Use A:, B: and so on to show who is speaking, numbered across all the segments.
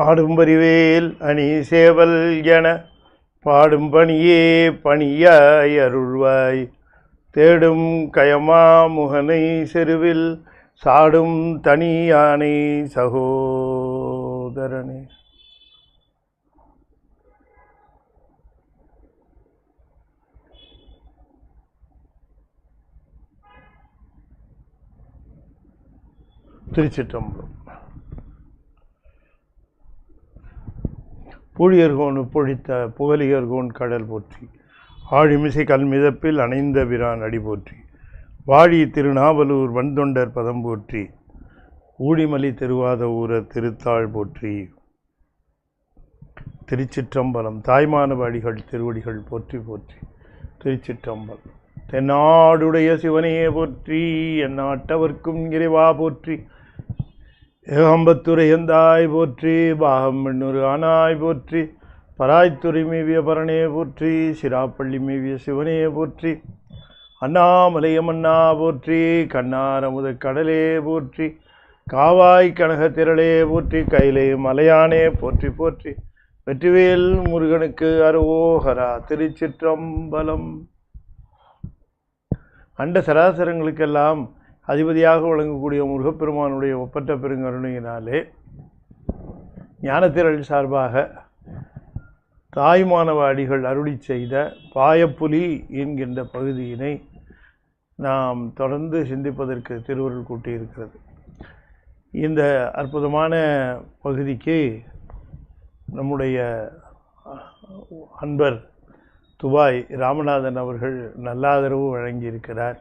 A: ஆடும் பரிவேல் அணி சேவல் என பாடும் பணியே பணியாய் அருள்வாய். தேடும் கயமா முகனை செருவில் சாடும் தனி யானை சகோதரனே. திருச்சிற்றம்பலம். பூழியர்கோன் பொழித்த புகழியர்கோன் கடல் போற்றி. ஆழிமிசை கல்மிதப்பில் அணைந்த பிரான் அடி போற்றி. வாழி திருநாவலூர் வன்தொண்டர் பதம் போற்றி. ஊழிமலி திருவாத ஊரர் திருத்தாள் போற்றி. திருச்சிற்றம்பலம். தாய்மானவாடிகள் திருவடிகள் போற்றி போற்றி. திருச்சிற்றம்பலம். தென்னாடுடைய சிவனையே போற்றி. எந்நாட்டவர்க்கும் இறைவா போற்றி. ஏகம்பத்துரை எந்தாய் போற்றி. பாகம் எண்ணூறு ஆனாய் போற்றி. பராய்த்துறை மேவிய பரணே போற்றி. சிராப்பள்ளி மேவிய சிவனே போற்றி. அண்ணாமலையமன்னா போற்றி. கண்ணாரமுத கடலே போற்றி. காவாய் கனக திரளே போற்றி. கையிலே மலையானே போற்றி போற்றி. வெற்றிவேல் முருகனுக்கு அரோகரா. திருச்சிற்றம்பலம். அண்ட சராசரங்களுக்கெல்லாம் அதிபதியாக வழங்கக்கூடிய முருகப்பெருமானுடைய ஒப்பற்ற பெருங்கருணையினாலே ஞானத்திரள் சார்பாக தாய்மானவாடிகள் அருளி செய்த பாயப்புலி என்கின்ற பகுதியினை நாம் தொடர்ந்து சிந்திப்பதற்கு திருவருள் கூட்டியிருக்கிறது. இந்த அற்புதமான பகுதிக்கு நம்முடைய அன்பர் துபாய் ராமநாதன் அவர்கள் நல்லாதரவு வழங்கியிருக்கிறார்.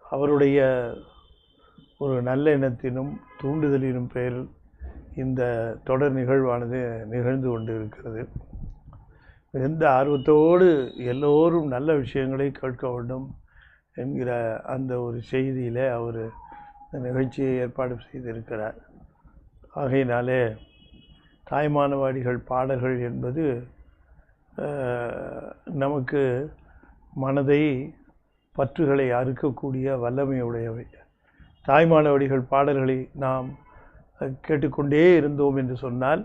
A: அவருடைய ஒரு நல்ல எண்ணத்தினும் தூண்டுதலினும் பெயரில் இந்த தொடர் நிகழ்வானது நிகழ்ந்து கொண்டு இருக்கிறது. எந்த ஆர்வத்தோடு எல்லோரும் நல்ல விஷயங்களை கேட்க வேண்டும் என்கிற அந்த ஒரு செய்தியில் அவர் இந்த நிகழ்ச்சியை ஏற்பாடு செய்திருக்கிறார். ஆகையினாலே தாய்மானவாடிகள் பாடல்கள் என்பது நமக்கு மனதை பற்றுகளை அறுக்கக்கூடிய வல்லமையுடையவை. தாய்மானவடிகள் பாடல்களை நாம் கேட்டுக்கொண்டே இருந்தோம் என்று சொன்னால்,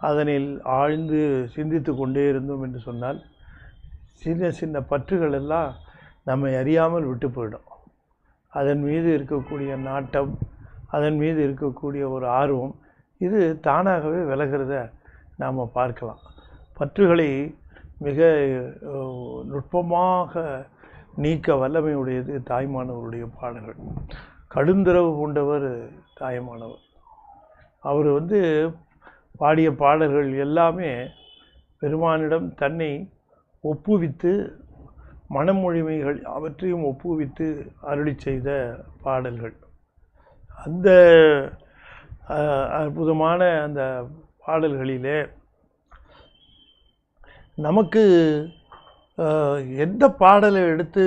A: அதனில் ஆழ்ந்து சிந்தித்து கொண்டே இருந்தோம் என்று சொன்னால், சின்ன சின்ன பற்றுகள் எல்லாம் நம்மை அறியாமல் விட்டு போயிடும். அதன் மீது இருக்கக்கூடிய நாட்டம், அதன் மீது இருக்கக்கூடிய ஒரு ஆர்வம், இது தானாகவே விலகிறத நாம் பார்க்கலாம். பற்றுகளை மிக நுட்பமாக நீக்க வல்லமையுடையது தாய்மானவருடைய பாடல்கள். கடுந்தரவு கொண்டவர் தாய்மானவர். அவர் பாடிய பாடல்கள் எல்லாமே பெருமானிடம் தன்னை ஒப்புவித்து, மனமொழிமைகள் அவற்றையும் ஒப்புவித்து அருளி செய்த பாடல்கள். அந்த அற்புதமான அந்த பாடல்களிலே நமக்கு எந்த பாடலை எடுத்து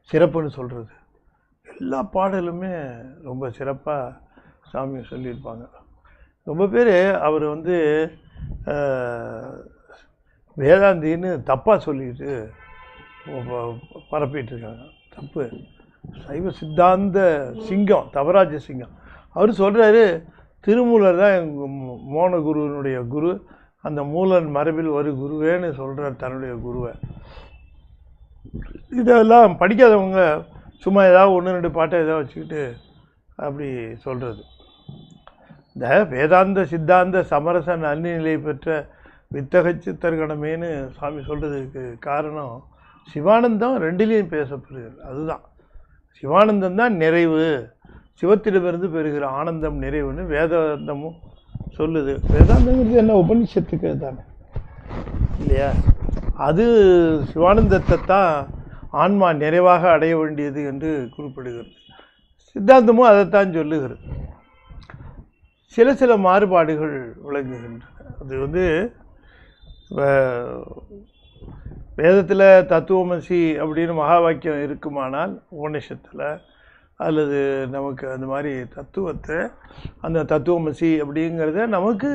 A: சிறப்புன்னு சொல்கிறது? எல்லா பாடலுமே ரொம்ப சிறப்பாக சாமியை சொல்லியிருப்பாங்க. ரொம்ப பேர் அவர் வேதாந்தின்னு தப்பாக சொல்லிட்டு பரப்பிட்டுருக்காங்க. தப்பு. சைவ சித்தாந்த சிங்கம் தவராஜ சிங்கம். அவர் சொல்கிறாரு, திருமூலர் தான் எங்கள் மோனகுருவினுடைய குரு, அந்த மூலன் மரபில் ஒரு குருவேன்னு சொல்கிறார் தன்னுடைய குருவை. இதெல்லாம் படிக்காதவங்க சும்மா ஏதாவது ஒன்று ரெண்டு பாட்டை ஏதாவது வச்சுக்கிட்டு அப்படி சொல்கிறது. இந்த வேதாந்த சித்தாந்த சமரச நன்னிலை பெற்ற வித்தக சித்தர்கணமேன்னு சாமி சொல்கிறதுக்கு காரணம், சிவானந்தம் ரெண்டுலேயும் பேசப்படுகிறது. அதுதான் சிவானந்தம் தான் நிறைவு, சிவத்திடமிருந்து பெறுகிற ஆனந்தம் நிறைவுன்னு வேதாந்தமும் சொல்லுது. வேதாந்தங்கிறது என்ன? உபனிஷத்துக்கு தானே இல்லையா? அது சிவானந்தத்தை தான் ஆன்மா நிறைவாக அடைய வேண்டியது என்று குறிப்பிடுகிறது. சித்தாந்தமும் அதைத்தான் சொல்லுகிறது. சில சில மாறுபாடுகள் விளங்குகின்றன. அது வேதத்தில் தத்துவமசி அப்படின்னு மகா வாக்கியம் இருக்குமானால், உபநிஷத்தில் அல்லது நமக்கு அந்த மாதிரி தத்துவத்தை, அந்த தத்துவமசி அப்படிங்கிறத நமக்கு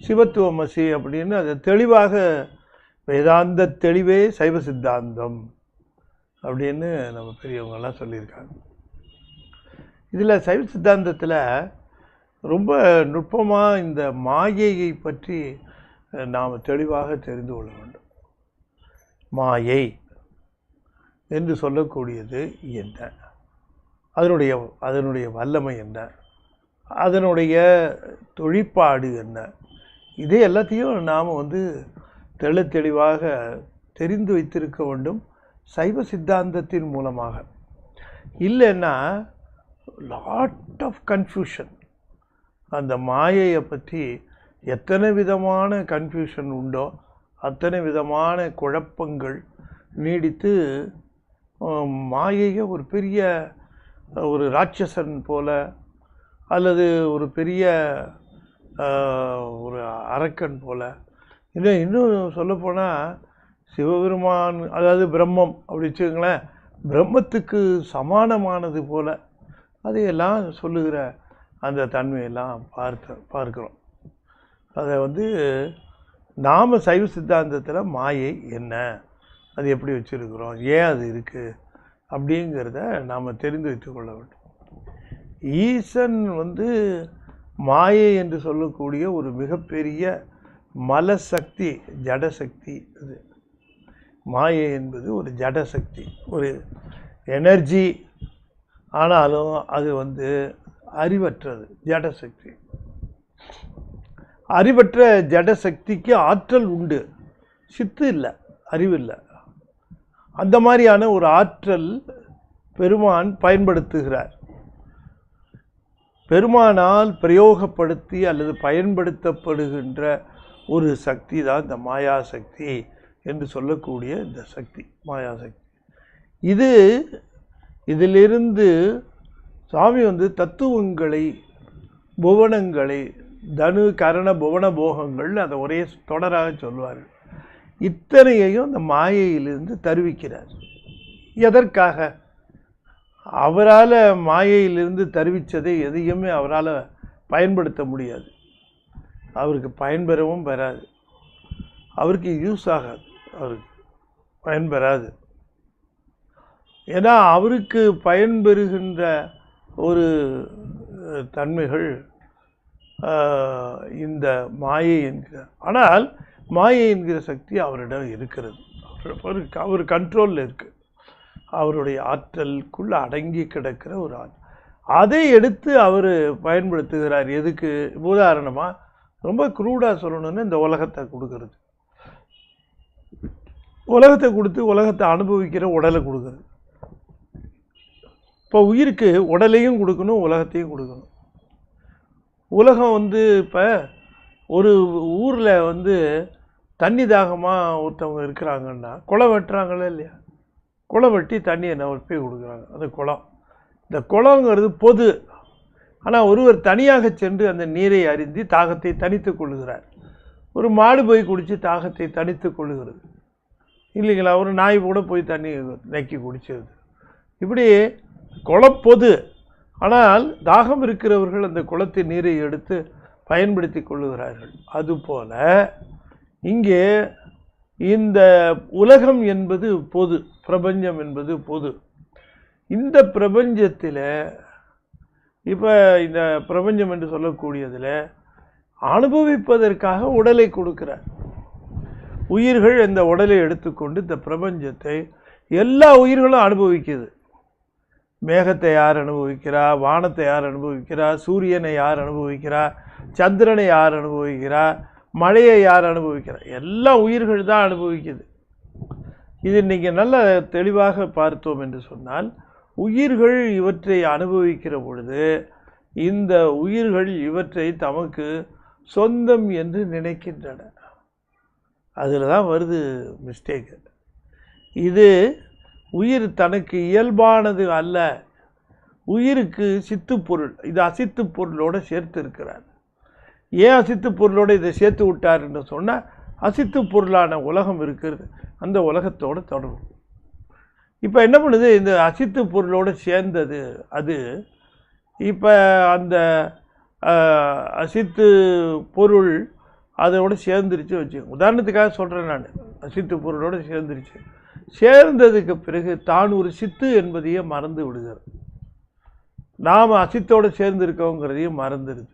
A: சிவத்துவமசி அப்படின்னு அதை தெளிவாக வேதாந்த தெளிவே சைவ சித்தாந்தம் அப்படின்னு நம்ம பெரியவங்கெல்லாம் சொல்லியிருக்காங்க. இதில் சைவ சித்தாந்தத்தில் ரொம்ப நுட்பமாக இந்த மாயையை பற்றி நாம் தெளிவாக தெரிந்து கொள்ள வேண்டும். மாயை என்று சொல்லக்கூடியது என்ன, அதனுடைய வல்லமை என்ன, அதனுடைய தொழிற்பாடு என்ன, இதே எல்லாத்தையும் நாம் தெளிவாக தெரிந்து வைத்திருக்க வேண்டும் சைவ சித்தாந்தத்தின் மூலமாக. இல்லைன்னா லாட் ஆஃப் கன்ஃபியூஷன். அந்த மாயையை பற்றி எத்தனை விதமான கன்ஃபியூஷன் உண்டோ அத்தனை விதமான குழப்பங்கள் நீடித்து மாயையை ஒரு பெரிய ஒரு ராட்சசன் போல அல்லது ஒரு பெரிய ஒரு அரக்கன் போல, இன்னும் சொல்லப்போனால் சிவபெருமான், அதாவது பிரம்மம் அப்படி வச்சுக்கோங்களேன், பிரம்மத்துக்கு சமானமானது போல அதையெல்லாம் சொல்லுகிற அந்த தன்மையெல்லாம் பார்க்கிறோம். அதை நாம் சைவ சித்தாந்தத்தில் மாயை என்ன, அது எப்படி வச்சுருக்கிறோம், ஏன் அது இருக்குது அப்படிங்கிறத நாம் தெரிந்து வைத்து கொள்ள வேண்டும். ஈசன் மாயை என்று சொல்லக்கூடிய ஒரு மிகப்பெரிய மலசக்தி, ஜடசக்தி. அது மாயை என்பது ஒரு ஜடசக்தி, ஒரு எனர்ஜி. ஆனாலும் அது அறிவற்றது, ஜடசக்தி. அறிவற்ற ஜடசக்திக்கு ஆற்றல் உண்டு, சித்து இல்லை, அறிவு இல்லை. அந்த மாதிரியான ஒரு ஆற்றல் பெருமான் பயன்படுத்துகிறார். பெருமானால் பிரயோகப்படுத்தி அல்லது பயன்படுத்தப்படுகின்ற ஒரு சக்தி தான் இந்த மாயாசக்தி என்று சொல்லக்கூடிய இந்த சக்தி, மாயாசக்தி. இதிலிருந்து சுவாமி தத்துவங்களை, புவனங்களை, தனு கரண புவன போகங்கள் அதை ஒரே தொடராக சொல்வார். இத்தனையையும் அந்த மாயையிலிருந்து தருவிக்கிறார். எதற்காக? அவரால் மாயையிலிருந்து தருவித்ததை எதையுமே அவரால் பயன்படுத்த முடியாது, அவருக்கு பயன்பெறவும் பெறாது, அவருக்கு யூஸ் ஆகாது, அவருக்கு பயன்பெறாது. ஏன்னா அவருக்கு பயன்பெறுகின்ற ஒரு தன்மைகள் இந்த மாயை என்கிற, ஆனால் மாயை என்கிற சக்தி அவரிடம் இருக்கிறது, அவர் கண்ட்ரோலில் இருக்குது, அவருடைய ஆற்றலுக்குள்ள அடங்கி கிடக்கிற ஒரு அதை எடுத்து அவர் பயன்படுத்துகிறார். எதுக்கு? உதாரணமாக ரொம்ப க்ரூடாக சொல்லணும்னா இந்த உலகத்தை கொடுக்கறது, உலகத்தை கொடுத்து உலகத்தை அனுபவிக்கிற உடலை கொடுக்கறது. இப்போ உயிருக்கு உடலையும் கொடுக்கணும், உலகத்தையும் கொடுக்கணும். உலகம் இப்போ ஒரு ஊரில் தண்ணி தாகமாக ஒருத்தவங்க இருக்கிறாங்கன்னா குளம் வெட்டுறாங்களே இல்லையா, குளம் வெட்டி தண்ணியை போய் கொடுக்குறாங்க. அந்த குளம், இந்த குளங்கிறது பொது. ஆனால் ஒருவர் தனியாக சென்று அந்த நீரை அருந்தி தாகத்தை தணித்து கொள்ளுகிறார். ஒரு மாடு போய் குடித்து தாகத்தை தணித்து கொள்ளுகிறது இல்லைங்களா, ஒரு நாய் கூட போய் தண்ணி நக்கி குடிச்சது. இப்படி குளம் பொது, ஆனால் தாகம் இருக்கிறவர்கள் அந்த குளத்தின் நீரை எடுத்து பயன்படுத்தி கொள்ளுகிறார்கள். அதுபோல இங்கே இந்த உலகம் என்பது பொது, பிரபஞ்சம் என்பது பொது. இந்த பிரபஞ்சத்தில் இப்போ இந்த பிரபஞ்சம் என்று சொல்லக்கூடியதில் அனுபவிப்பதற்காக உடலை கொடுக்கிறார். உயிர்கள் இந்த உடலை எடுத்துக்கொண்டு இந்த பிரபஞ்சத்தை எல்லா உயிர்களும் அனுபவிக்குது. மேகத்தை யார் அனுபவிக்கிறா, வானத்தை யார் அனுபவிக்கிறா, சூரியனை யார் அனுபவிக்கிறா, சந்திரனை யார் அனுபவிக்கிறா, மழையை யார் அனுபவிக்கிறா, எல்லா உயிர்கள் தான் அனுபவிக்குது. இது நீங்கள் நல்ல தெளிவாக பார்த்தோம் என்று சொன்னால், உயிர்கள் இவற்றை அனுபவிக்கிற பொழுது இந்த உயிர்கள் இவற்றை தமக்கு சொந்தம் என்று நினைக்கின்றன. அதில் தான் வருது மிஸ்டேக்கு. இது உயிர் தனக்கு இயல்பானது அல்ல, உயிருக்கு சித்து பொருள், இது அசித்து பொருளோடு சேர்த்து இருக்கிறார். ஏன் அசித்து பொருளோடு இதை சேர்த்து விட்டாருன்னு சொன்னால், அசித்து பொருளான உலகம் இருக்கிறது, அந்த உலகத்தோடு தொடரும். இப்போ என்ன பண்ணுது, இந்த அசித்து பொருளோடு சேர்ந்தது அது இப்போ அந்த அசித்து பொருள் அதோடு சேர்ந்துருச்சு வச்சு, உதாரணத்துக்காக சொல்கிறேன் நான், அசித்து பொருளோடு சேர்ந்துருச்சு. சேர்ந்ததுக்கு பிறகு தான் ஒரு சித்து என்பதையே மறந்து விடுகிறது. நாம் அசித்தோடு சேர்ந்துருக்கோங்கிறதையும் மறந்துடுது.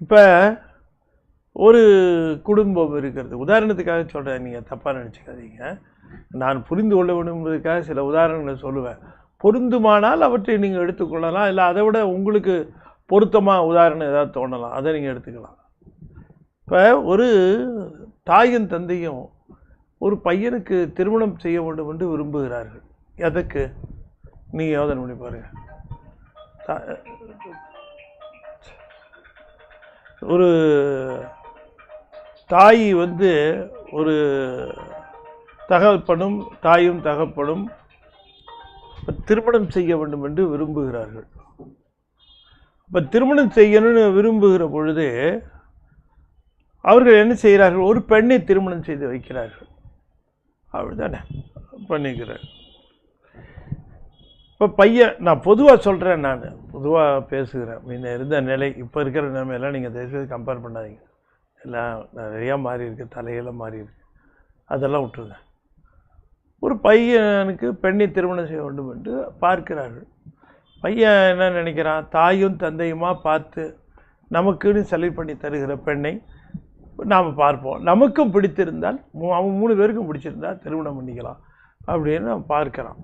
A: இப்போ ஒரு குடும்பம் இருக்கிறது, உதாரணத்துக்காக சொல்கிறேன், நீங்கள் தப்பாக நினச்சிக்காதீங்க. நான் புரிந்து கொள்ள வேண்டும்ன்றதுக்காக சில உதாரணங்களை சொல்லுவேன். பொருந்துமானால் அவற்றை நீங்கள் எடுத்துக்கொள்ளலாம், இல்லை அதை விட உங்களுக்கு பொருத்தமாக உதாரணம் ஏதாவது தோணலாம், அதை நீங்கள் எடுத்துக்கலாம். இப்போ ஒரு தாயும் தந்தையும் ஒரு பையனுக்கு திருமணம் செய்ய வேண்டும் என்று விரும்புகிறார்கள். எதற்கு? நீங்கள் யோசனை பண்ணி பாருங்கள். ஒரு தாய் ஒரு தகப்பனும் தாயும் தகப்பனும் திருமணம் செய்ய வேண்டும் என்று விரும்புகிறார்கள். இப்போ திருமணம் செய்யணும்னு விரும்புகிற பொழுது அவர்கள் என்ன செய்கிறார்கள்? ஒரு பெண்ணை திருமணம் செய்து வைக்கிறார்கள். அப்படிதானே பண்ணிக்கிறார். இப்போ பையன், நான் பொதுவாக சொல்கிறேன், நான் பொதுவாக பேசுகிறேன். முன்ன இருந்த நிலை இப்போ இருக்கிற நிலைமையெல்லாம் நீங்கள் தயவுசெய்து கம்பேர் பண்ணாதீங்க. எல்லாம் நிறையா மாறி இருக்குது, தலையெல்லாம் மாறி இருக்குது, அதெல்லாம் விட்டுருங்க. ஒரு பையனுக்கு பெண்ணை திருமணம் செய்ய வேண்டும் என்று பார்க்கிறார்கள். பையன் என்ன நினைக்கிறான்? தாயும் தந்தையுமா பார்த்து நமக்குன்னு செலக்ட் பண்ணி தருகிற பெண்ணை நாம் பார்ப்போம், நமக்கும் பிடித்திருந்தால், அவங்க 3 பேருக்கும் பிடிச்சிருந்தால் திருமணம் பண்ணிக்கலாம் அப்படின்னு நாம் பார்க்கலாம்.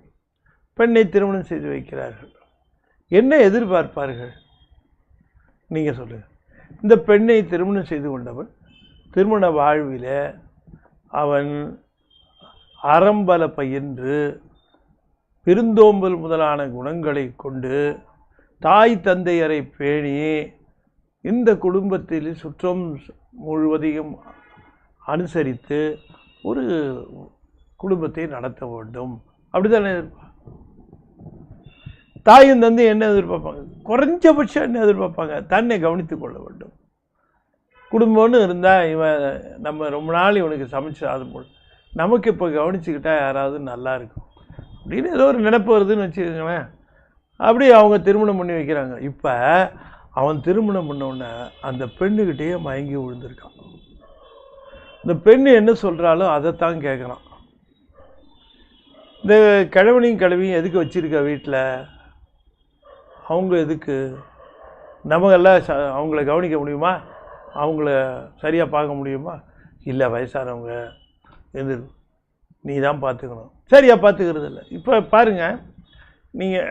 A: பெண்ணை திருமணம் செய்து வைக்கிறார்கள். என்ன எதிர்பார்ப்பார்கள்? நீங்கள் சொல்லுங்கள். இந்த பெண்ணை திருமணம் செய்து கொண்டவன் திருமண வாழ்வில் அவன் அறம்பல பயின்று பெருந்தோம்பல் முதலான குணங்களை கொண்டு தாய் தந்தையரை பேணி இந்த குடும்பத்தில் சுற்றம் முழுவதையும் அனுசரித்து ஒரு குடும்பத்தை நடத்த வேண்டும். அப்படித்தானே எதிர்பார்ப்பாங்க. தாயும் தந்தை என்ன எதிர்பார்ப்பாங்க? குறைஞ்சபட்சம் என்ன எதிர்பார்ப்பாங்க? தன்னை கவனித்து கொள்ள வேண்டும். குடும்பம்னு இருந்தால் இவன் நம்ம ரொம்ப நாள் இவனுக்கு சமைச்சு ஆகும்போது நமக்கு இப்போ கவனிச்சுக்கிட்டா யாராவது நல்லா இருக்கும் அப்படின்னு ஏதோ ஒரு நினைப்பு வருதுன்னு வச்சுக்கோங்களேன். அப்படி அவங்க திருமணம் பண்ணி வைக்கிறாங்க. இப்போ அவன் திருமணம் பண்ணோடனே அந்த பெண்ணுக்கிட்டேயே மயங்கி விழுந்திருக்கான். இந்த பெண்ணு என்ன சொல்கிறாலும் அதைத்தான் கேட்குறான். இந்த கிழவனையும் கிழவியும் எதுக்கு வச்சுருக்க வீட்டில்? அவங்க எதுக்கு? நமக்கெல்லாம் அவங்கள கவனிக்க முடியுமா? அவங்கள சரியாக பார்க்க முடியுமா? இல்லை, வயசானவங்க நீ தான் பார்த்துக்கணும். சரியாக பார்த்துக்கிறது இல்லை. இப்போ பாருங்கள், நீங்கள்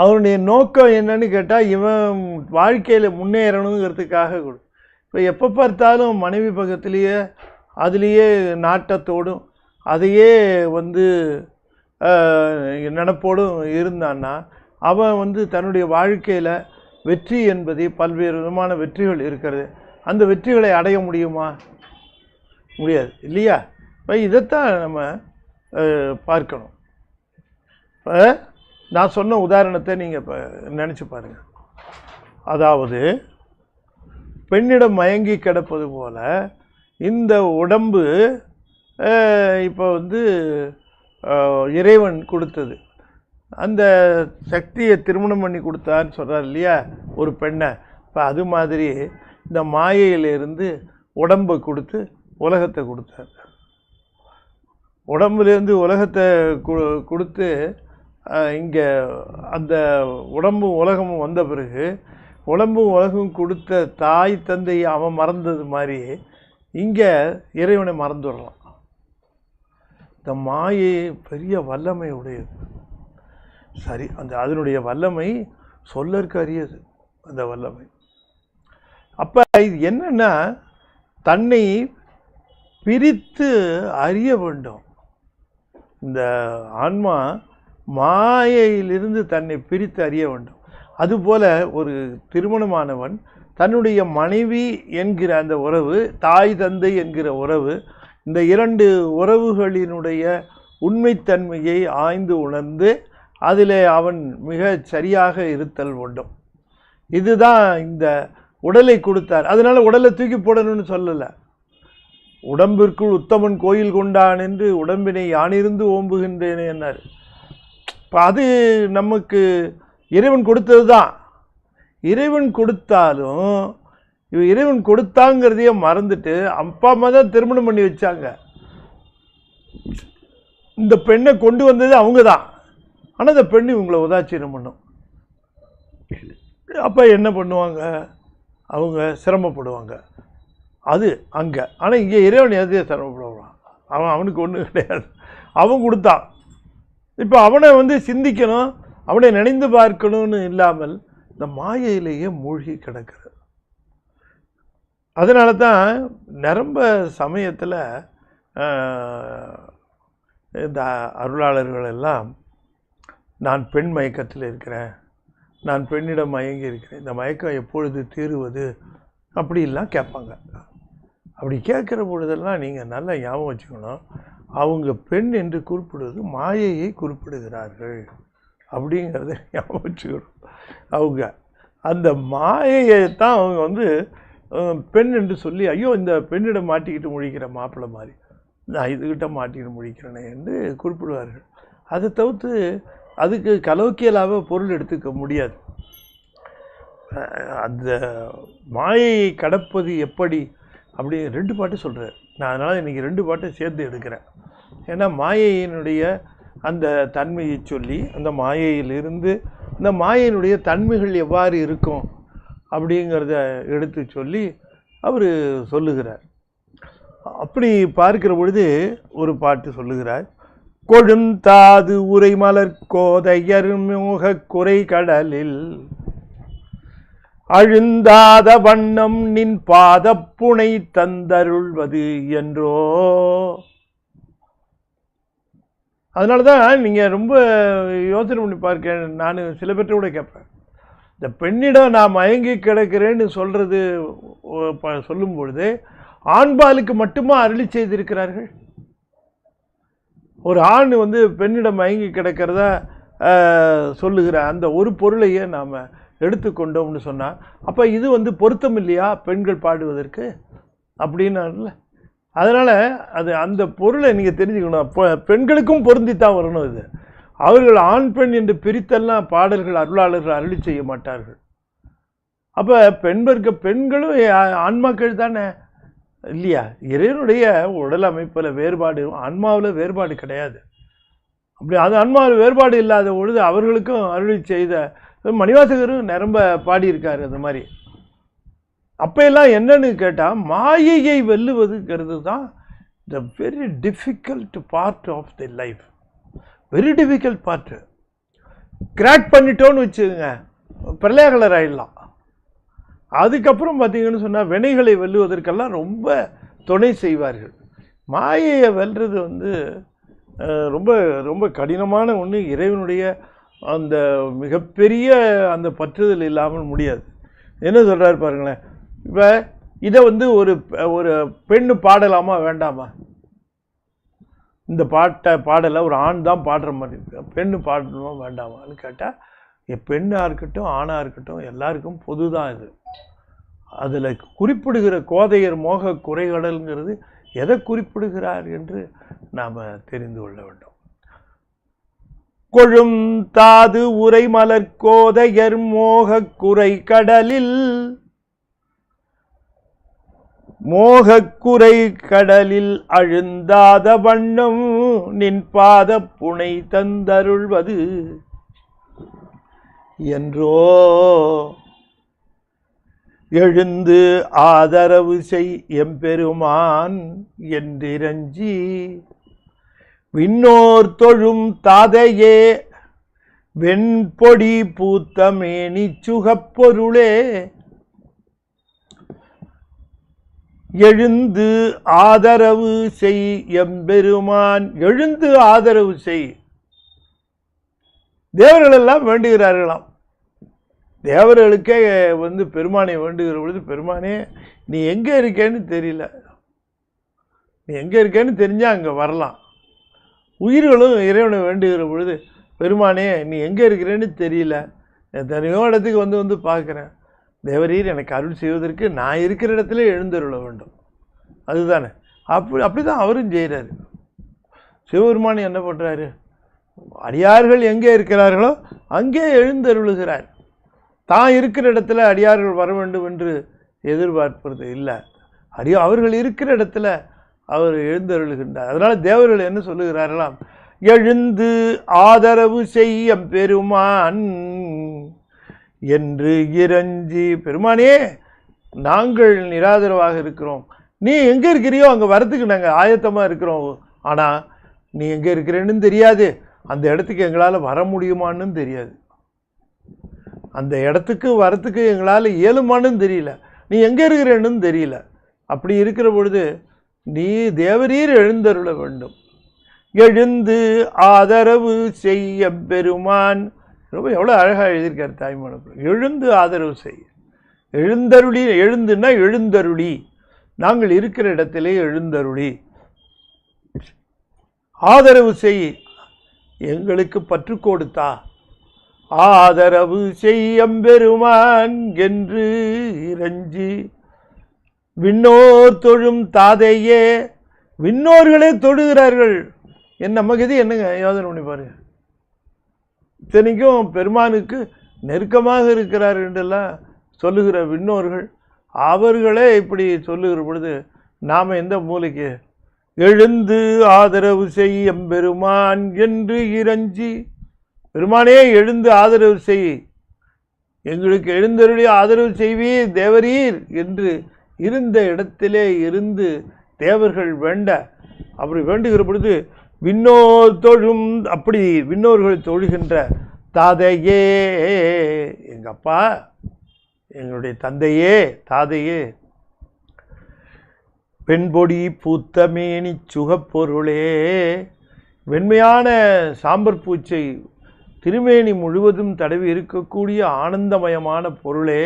A: அவனுடைய நோக்கம் என்னன்னு கேட்டால் இவன் வாழ்க்கையில் முன்னேறணுங்கிறதுக்காக கொடு. இப்போ எப்போ பார்த்தாலும் மனைவி பக்கத்துலேயே அதுலேயே நாட்டத்தோடும் அதையே நினப்போடும் இருந்தான்னா அவன் தன்னுடைய வாழ்க்கையில் வெற்றி என்பது பல்வேறு விதமான வெற்றிகள் இருக்கிறது. அந்த வெற்றிகளை அடைய முடியுமா? முடியாது இல்லையா? இப்போ இதைத்தான் நம்ம பார்க்கணும். இப்போ நான் சொன்ன உதாரணத்தை நீங்கள் இப்போ நினச்சி பாருங்கள். அதாவது பெண்ணிடம் மயங்கி கிடப்பது போல் இந்த உடம்பு இப்போ இறைவன் கொடுத்தது. அந்த சக்தியை திருமணம் பண்ணி கொடுத்தான்னு சொல்கிறார் இல்லையா ஒரு பெண்ணை. இப்போ அது மாதிரி இந்த மாயையிலிருந்து உடம்பை கொடுத்து உலகத்தை கொடுத்தார். உடம்புலேருந்து உலகத்தை கொடுத்து இங்கே அந்த உடம்பும் உலகமும் வந்த பிறகு உடம்பும் உலகம் கொடுத்த தாய் தந்தை அவன் மறந்தது மாதிரி இங்கே இறைவனை மறந்துடலாம். இந்த மாயை பெரிய வல்லமை உடையது. சரி, அதனுடைய வல்லமை சொல்லற்கு அரியது அந்த வல்லமை. அப்போ இது என்னன்னா, தன்னை பிரித்து அறிய வேண்டும். இந்த ஆன்மா மாயையிலிருந்து தன்னை பிரித்து அறிய வேண்டும். அதுபோல் ஒரு திருமணமானவன் தன்னுடைய மனைவி என்கிற அந்த உறவு, தாய் தந்தை என்கிற உறவு, இந்த 2 உறவுகளினுடைய உண்மைத்தன்மையை ஆய்ந்து உணர்ந்து அதில் அவன் மிக சரியாக இருத்தல் வேண்டும். இதுதான் இந்த உடலை கொடுத்தார். அதனால் உடலை தூக்கி போடணும்னு சொல்லலை. உடம்பிற்குள் உத்தமன் கோயில் கொண்டான் என்று உடம்பினை யானிருந்து ஓம்புகின்றேனே என்னார். இப்போ அது நமக்கு இறைவன் கொடுத்தது தான். இறைவன் கொடுத்தாலும் இறைவன் கொடுத்தாங்கிறதையே மறந்துட்டு அப்பா அம்மா தான் திருமணம் பண்ணி வச்சாங்க. இந்த பெண்ணை கொண்டு வந்தது அவங்க தான். ஆனால் இந்த பெண்ணு இவங்களை உதாச்சீனம் பண்ணும். அப்போ என்ன பண்ணுவாங்க? அவங்க சிரமப்படுவாங்க. அது அங்கே. ஆனால் இங்கே இறைவன் எதையும் சிரமப்படுவான். அவனுக்கு ஒன்றும் கிடையாது. அவன் கொடுத்தான். இப்போ அவனை சிந்திக்கணும், அவனை நினைந்து பார்க்கணும்னு இல்லாமல் இந்த மாயையிலேயே மூழ்கி கிடக்கிறது. அதனால தான் நிரம்ப சமயத்தில் இந்த அருளாளர்கள் எல்லாம் நான் பெண் மயக்கத்தில் இருக்கிறேன், நான் பெண்ணிடம் மயங்கி இருக்கிறேன், இந்த மயக்கம் எப்பொழுது தீருவது அப்படிலாம் கேட்பாங்க. அப்படி கேட்குற பொழுதெல்லாம் நீங்கள் நல்லா ஞாபகம் வச்சுக்கணும், அவங்க பெண் என்று குறிப்பிடுவது மாயையை குறிப்பிடுகிறார்கள் அப்படிங்கிறத ஞாபகம் வச்சுக்கணும். அவங்க அந்த மாயையை தான் அவங்க பெண் என்று சொல்லி, ஐயோ இந்த பெண்ணிடம் மாட்டிக்கிட்டு முழிக்கிற மாப்பிள்ளை மாதிரி, நான் இதுகிட்ட மாட்டிக்கிட்டு முழிக்கிறேனே என்று குறிப்பிடுவார்கள். அதை தவிர்த்து அதுக்கு கலோக்கியலாக பொருள் எடுத்துக்க முடியாது. அந்த மாயையை கடப்பது எப்படி அப்படி 2 பாட்டு சொல்கிறார். நான் அதனால் இன்றைக்கி 2 பாட்டை சேர்த்து எடுக்கிறேன். ஏன்னா மாயையினுடைய அந்த தன்மையை சொல்லி, அந்த மாயையிலிருந்து இந்த மாயையினுடைய தன்மைகள் எவ்வாறு இருக்கும் அப்படிங்கிறத எடுத்து சொல்லி அவர் சொல்லுகிறார். அப்படி பார்க்கிற பொழுது ஒரு பாட்டு சொல்லுகிறார். கொழுந்தாது உரை மலர் கோதையர் மோக குறை கடலில் அழுந்தாத வண்ணம் நின் பாதப்புனை தந்தருள்வது என்றோ. அதனால தான் நீங்கள் ரொம்ப யோசனை பண்ணி பார்க்க, நான் சில பேர்ட்ட கூட கேட்பேன், இந்த பெண்ணிடம் நான் மயங்கி கிடக்கிறேன்னு சொல்லும் பொழுது ஆண்பாலுக்கு மட்டுமா அருளி செய்திருக்கிறார்கள்? ஒரு ஆண் பெண்ணிடம் மயங்கி கிடக்கிறதா சொல்லுகிற அந்த ஒரு பொருளையே நாம் எடுத்துக்கொண்டோம்னு சொன்னால், அப்போ இது பொருத்தம் இல்லையா பெண்கள் பாடுவதற்கு அப்படின்னால. அதனால் அது அந்த பொருளை நீங்கள் தெரிஞ்சுக்கணும். பெண்களுக்கும் பொருந்தித்தான் வரணும். இது அவர்கள் ஆண் பெண் என்று பிரித்தெல்லாம் பாடல்கள் அருளாளர்கள் அருளி செய்ய மாட்டார்கள். அப்போ பெண்களும் ஆன்மாக்கள் தானே இல்லையா? இறைவனுடைய உடல் அமைப்பில் வேறுபாடு, ஆன்மாவில் வேறுபாடு கிடையாது. அப்படி அது ஆன்மாவில் வேறுபாடு இல்லாத பொழுது அவர்களுக்கும் அருளி செய்த மணிவாசகரும் நிரம்ப பாடியிருக்காரு அந்த மாதிரி. அப்பெல்லாம் என்னன்னு கேட்டால், மாயையை வெல்லுவதுங்கிறது தான் the very difficult part of the life. Very difficult part. Crack பண்ணிட்டோன்னு வச்சுக்கோங்க, பிரளயகலர் ஆயிடலாம். அதுக்கப்புறம் பார்த்தீங்கன்னு சொன்னால் வினைகளை வெல்லுவதற்கெல்லாம் ரொம்ப துணை செய்வார்கள். மாயையை வெல்றது ரொம்ப ரொம்ப கடினமான ஒன்று. இறைவனுடைய அந்த மிகப்பெரிய அந்த பற்றுதல் இல்லாமல் முடியாது. என்ன சொல்கிறாரு பாருங்களேன். இப்போ இதை ஒரு பெண்ணு பாடலாமா வேண்டாமா? இந்த பாடலை ஒரு ஆண் தான் பாடுற மாதிரி பெண்ணு பாடணுமா வேண்டாமான்னு கேட்டால், பெண்ணாக இருக்கட்டும் ஆணாக இருக்கட்டும் எல்லாருக்கும் பொது தான் இது. அதில் குறிப்பிடுகிற கோதையர் மோக குறைகடல்ங்கிறது எதை குறிப்பிடுகிறார் என்று நாம் தெரிந்து கொள்ள வேண்டும். கொழுந்தாது உரை மலர் கோதையர் மோக குறை கடலில், மோகக்குறை கடலில் அழுந்தாத வண்ணம் நின் பாத புனை தந்தருள்வது என்றோ. எழுந்து ஆதரவு செய் எம்பெருமான் என்றிரஞ்சி விண்ணோர் தொழும் தாதையே வெண்பொடி பூத்தமேனி சுகப்பொருளே. எழுந்து ஆதரவு செய் எம்பெருமான். எழுந்து ஆதரவு செய். தேவர்கள் எல்லாம் வேண்டுகிறார்களாம். தேவர்களுக்கே பெருமானை வேண்டுகிற பொழுது, பெருமானே நீ எங்கே இருக்கேன்னு தெரியல, நீ எங்கே இருக்கேன்னு தெரிஞ்சால் அங்கே வரலாம். உயிர்களும் இறைவனை வேண்டுகிற பொழுது, பெருமானே நீ எங்கே இருக்கிறேன்னு தெரியல, எத்தனையோ இடத்துக்கு பார்க்குறேன், தேவரீர் எனக்கு அருள் செய்வதற்கு நான் இருக்கிற இடத்துல எழுந்தருள வேண்டும். அதுதானே. அப்படி தான் அவரும் செய்கிறாரு. சிவபெருமான் என்ன பண்ணுறாரு? அடியார்கள் எங்கே இருக்கிறார்களோ அங்கே எழுந்தருளுகிறார். தான் இருக்கிற இடத்துல அடியார்கள் வர வேண்டும் என்று எதிர்பார்ப்பது இல்லை. அவர்கள் இருக்கிற இடத்துல அவர் எழுந்தருளுகின்றார். அதனால் தேவர்கள் என்ன சொல்லுகிறார்களாம்? எழுந்து ஆதரவு செய்ய பெருமான் என்று இறஞ்சி. பெருமானே நாங்கள் நிராதரவாக இருக்கிறோம். நீ எங்கே இருக்கிறியோ அங்கே வரத்துக்கு நாங்கள் ஆயத்தமாக இருக்கிறோம். ஆனால் நீ எங்கே இருக்கிறேன்னு தெரியாது, அந்த இடத்துக்கு எங்களால் வர முடியுமான்னு தெரியாது, அந்த இடத்துக்கு வரத்துக்கு எங்களால் இயலுமான்னு தெரியல, நீ எங்கே இருக்கிறேன்னு தெரியல. அப்படி இருக்கிற பொழுது நீ தேவரீர் எழுந்தருள வேண்டும். எழுந்து ஆதரவு செய்ய பெருமான். ரொம்ப எவ்வளோ அழகாக எழுதியிருக்கார் தாய்மான. எழுந்து ஆதரவு செய். எழுந்தருளி, எழுந்துன்னா எழுந்தருளி, நாங்கள் இருக்கிற இடத்திலே எழுந்தருளி ஆதரவு செய், எங்களுக்கு பற்று கொடுத்தா. ஆதரவு செய்யம்பெருமான் என்று இறைஞ்சி விண்ணோர் தொழும் தாதையே. விண்ணோர்களே தொழுகிறார்கள். நம்ம கதி என்னங்க யோசனை பண்ணி பாருங்க. இத்தனைக்கும் பெருமானுக்கு நெருக்கமாக இருக்கிறார் என்றெல்லாம் சொல்லுகிற விண்ணோர்கள் அவர்களே இப்படி சொல்லுகிற பொழுது நாம் எந்த மூலைக்கு? எழுந்து ஆதரவு செய்யும் பெருமான் என்று இறைஞ்சி, பெருமானே எழுந்து ஆதரவு செய், எங்களுக்கு எழுந்தருளி ஆதரவு செய்வீர் தேவரீர் என்று இருந்த இடத்திலே இருந்து தேவர்கள் வேண்ட, அப்படி வேண்டுகிற பொழுது விண்ணோர் தொழும், அப்படி விண்ணோர்கள் தொழுகின்ற தாதையே, எங்கப்பா, எங்களுடைய தந்தையே, தாதையே, பெண்பொடி பூத்தமேனி சுகப்பொருளே, வெண்மையான சாம்பர் பூச்சை திருமேனி முழுவதும் தடவி இருக்கக்கூடிய ஆனந்தமயமான பொருளே,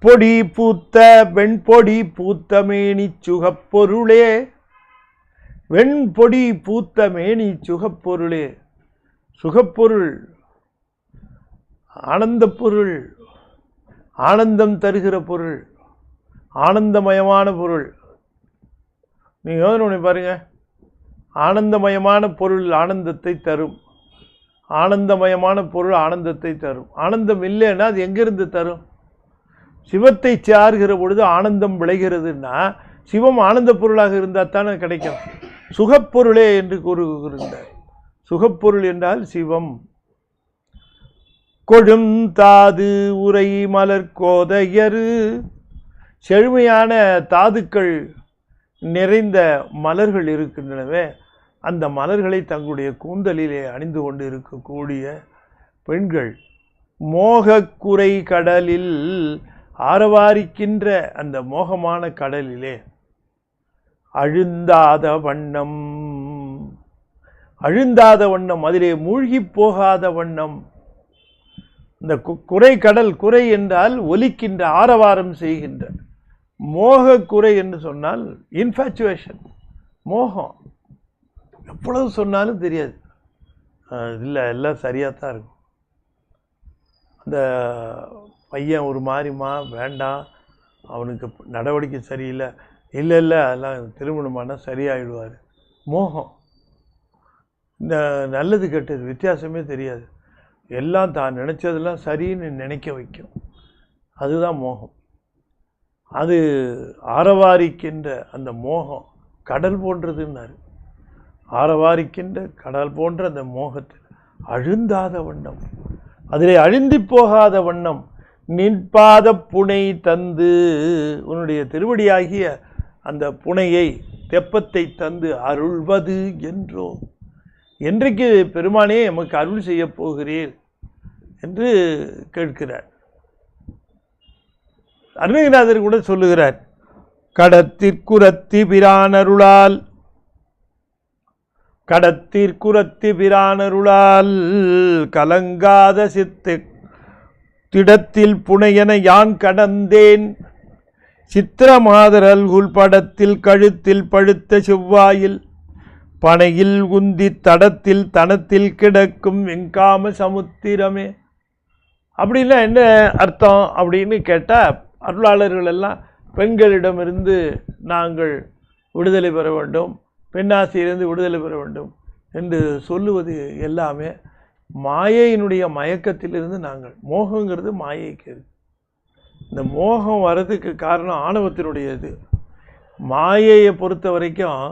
A: பொடி பூத்த வெண்பொடி பூத்தமேனி சுகப்பொருளே, வெண்பொடி பூத்தமேனி சுகப்பொருளே. சுகப்பொருள், ஆனந்த பொருள், ஆனந்தம் தருகிற பொருள், ஆனந்தமயமான பொருள். நீங்கள் யோசனை பண்ணி பாருங்க. ஆனந்தமயமான பொருள் ஆனந்தத்தை தரும், ஆனந்தமயமான பொருள் ஆனந்தத்தை தரும். ஆனந்தம் இல்லைன்னா அது எங்கிருந்து தரும்? சிவத்தை சார்கிற பொழுது ஆனந்தம் விளைகிறதுன்னா சிவம் ஆனந்த பொருளாக இருந்தால் தானே கிடைக்கும். சுகப்பொருளே என்று கூறுகிறார். சுகப்பொருள் என்றால் சிவம். கொழுந்தாது உரை மலர் கோதையரு, செழுமையான தாதுக்கள் நிறைந்த மலர்கள் இருக்கின்றனவே, அந்த மலர்களை தங்களுடைய கூந்தலிலே அணிந்து கொண்டு இருக்கக்கூடிய பெண்கள் மோகக்குறை கடலில் ஆரவாரிக்கின்ற அந்த மோகமான கடலிலே அழுந்தாத வண்ணம், அழுந்தாத வண்ணம், அதிலே மூழ்கி போகாத வண்ணம். இந்த குறை கடல், குறை என்றால் ஒலிக்கின்ற, ஆரவாரம் செய்கின்ற. மோக குறை என்று சொன்னால் இன்ஃபேச்சுவேஷன், மோகம். எவ்வளவு சொன்னாலும் தெரியாது, இல்லை எல்லாம் சரியாக தான் இருக்கும். அந்த பையன் ஒரு மாதிரிமா, வேண்டாம், அவனுக்கு நடவடிக்கை சரியில்லை, இல்லை இல்லை அதெல்லாம் திருமணமான சரியாயிடுவார். மோகம். இந்த நல்லது கெட்டது வித்தியாசமே தெரியாது, எல்லாம் தான் நினச்சதெல்லாம் சரின்னு நினைக்க வைக்கும். அதுதான் மோகம். அது ஆரவாரிக்கின்ற அந்த மோகம் கடல் போன்றதுன்னாரு. ஆரவாரிக்கின்ற கடல் போன்ற அந்த மோகத்தில் அழுந்தாத வண்ணம், அதிலே அழுந்தி போகாத வண்ணம் நின்பாத புனை தந்து, உன்னுடைய திருவடியாகிய அந்த புனையை, தெப்பத்தை தந்து அருள்வது என்றோ, என்றைக்கு பெருமானே எமக்கு அருள் செய்ய போகிறீர் என்று கேட்கிறார். அருணகிரிநாதர் கூட சொல்லுகிறார், கடத்திற்குரத்தி பிரானருளால், கடத்திற்குரத்தி பிரானருளால் கலங்காத சித்து திடத்தில் புனையன யான் கடந்தேன், சித்திரமாதரல் உள்படத்தில் கழுத்தில் பழுத்த செவ்வாயில் பனையில் உந்தி தடத்தில் தனத்தில் கிடக்கும் வெங்காம சமுத்திரமே. அப்படின்னா என்ன அர்த்தம் அப்படின்னு கேட்டால், அருளாளர்கள் எல்லாம் பெண்களிடமிருந்து நாங்கள் விடுதலை பெற வேண்டும், பெண்ணாசையிலிருந்து விடுதலை பெற வேண்டும் என்று சொல்லுவது எல்லாமே மாயையினுடைய மயக்கத்திலிருந்து நாங்கள், மோகங்கிறது மாயைக்கு இருக்கு. இந்த மோகம் வர்றதுக்கு காரணம் ஆணவத்தினுடையது. மாயையை பொறுத்த வரைக்கும்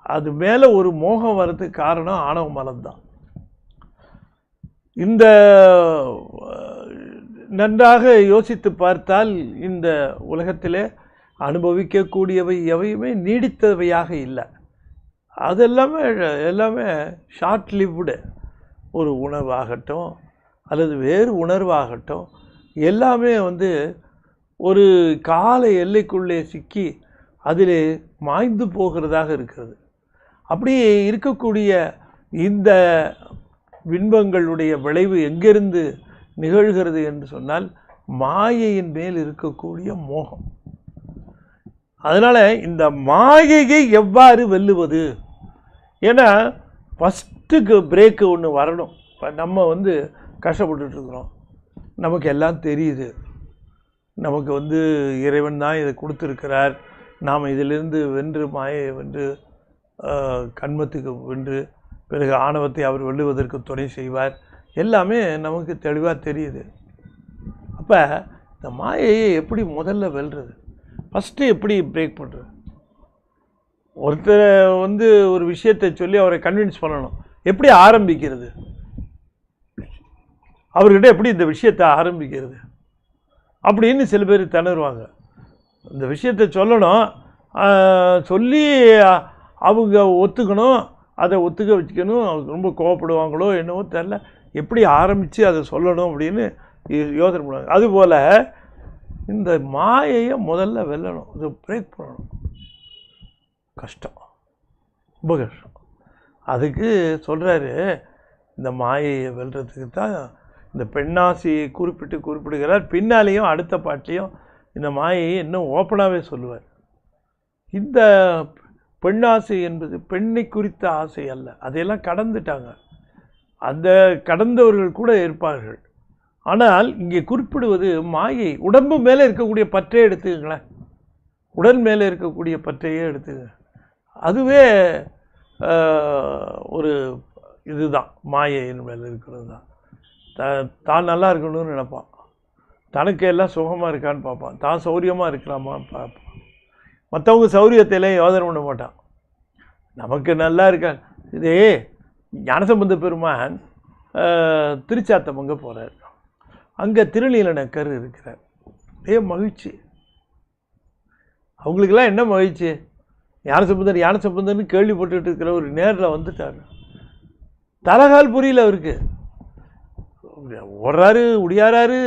A: அது மேலே ஒரு மோகம் வர்றதுக்கு காரணம் ஆணவ மலம்தான். இந்த
B: நன்றாக யோசித்து பார்த்தால் இந்த உலகத்திலே அனுபவிக்கக்கூடியவை எவையுமே நீடித்தவையாக இல்லை. அதெல்லாமே எல்லாமே ஷார்ட் லிவ்டு. ஒரு உணர்வாகட்டும் அல்லது வேறு உணர்வாகட்டும் எல்லாமே ஒரு கால எல்லைக்குள்ளே சிக்கி அதிலே மாய்ந்து போகிறதாக இருக்கிறது. அப்படி இருக்கக்கூடிய இந்த இன்பங்களுடைய விளைவு எங்கிருந்து நிகழ்கிறது என்று சொன்னால் மாயையின் மேல் இருக்கக்கூடிய மோகம். அதனால் இந்த மாயையை எவ்வாறு வெல்லுவது? ஏன்னா ஃபஸ்ட்டுக்கு பிரேக்கு ஒன்று வரணும். இப்போ நம்ம கஷ்டப்பட்டுருக்குறோம், நமக்கு எல்லாம் தெரியுது, நமக்கு இறைவன் தான் இதை கொடுத்துருக்கிறார், நாம் இதிலிருந்து வென்று மாயை வென்று கண்மத்துக்கு வென்று பிறகு ஆணவத்தை அவர் வெல்லுவதற்கு துணை செய்வார், எல்லாமே நமக்கு தெளிவாக தெரியுது. அப்போ இந்த மாயையை எப்படி முதல்ல வெல்றது? ஃபஸ்ட்டு எப்படி பிரேக் பண்ணுறது? ஒருத்தரை ஒரு விஷயத்தை சொல்லி அவரை கன்வின்ஸ் பண்ணணும். எப்படி ஆரம்பிக்கிறது? அவர்கிட்ட எப்படி இந்த விஷயத்தை ஆரம்பிக்கிறது அப்படின்னு சில பேர் திணறுவாங்க. இந்த விஷயத்தை சொல்லணும், சொல்லி அவங்க ஒத்துக்கணும், அதை ஒத்துக்க வச்சுக்கணும். ரொம்ப கோவப்படுவாங்களோ என்னவோ தெரில, எப்படி ஆரம்பித்து அதை சொல்லணும் அப்படின்னு யோசனை பண்ணுவாங்க. அதுபோல் இந்த மாயையை முதல்ல வெல்லணும், இதை பிரேக் பண்ணணும். கஷ்டம், ரொம்ப கஷ்டம். அதுக்கு சொல்கிறாரு, இந்த மாயையை வெல்றதுக்கு தான் இந்த பெண்ணாசியை குறிப்பிடுகிறார். பின்னாலேயும் அடுத்த பாட்டிலையும் இந்த மாயையை இன்னும் ஓப்பனாகவே சொல்லுவார். இந்த பெண்ணாசை என்பது பெண்ணை குறித்த ஆசை அல்ல, அதையெல்லாம் கடந்துட்டாங்க. அந்த கடந்தவர்கள் கூட இருப்பார்கள். ஆனால் இங்கே குறிப்பிடுவது மாயை. உடம்பு மேலே இருக்கக்கூடிய பற்றை எடுத்துக்கங்களேன், உடல் மேலே இருக்கக்கூடிய பற்றையே எடுத்துங்க, அதுவே ஒரு இதுதான், மாயையின் மேலே இருக்கிறது தான். தான் நல்லா இருக்கணும்னு நினைப்பான், தனக்கு எல்லாம் சுகமாக இருக்கான்னு பார்ப்பான், தான் சௌரியமாக இருக்கலாமான்னு பார்ப்பான். மற்றவங்க சௌரியத்தையெல்லாம் யோசனை பண்ண மாட்டான், நமக்கு நல்லா இருக்கா. இதே ஞானசம்பந்த பெருமான் திருச்சாத்தமங்க போகிறார். அங்கே திருநீலநக்கர் இருக்கிறார். மகிழ்ச்சி அவங்களுக்கெல்லாம். என்ன மகிழ்ச்சி? ஞானசம்பந்தன்னு கேள்விப்பட்டுட்டு இருக்கிறவர் நேரில் வந்துட்டார். தலகால் புரியல அவருக்கு. ஓடுறாரு, உடையாராரு,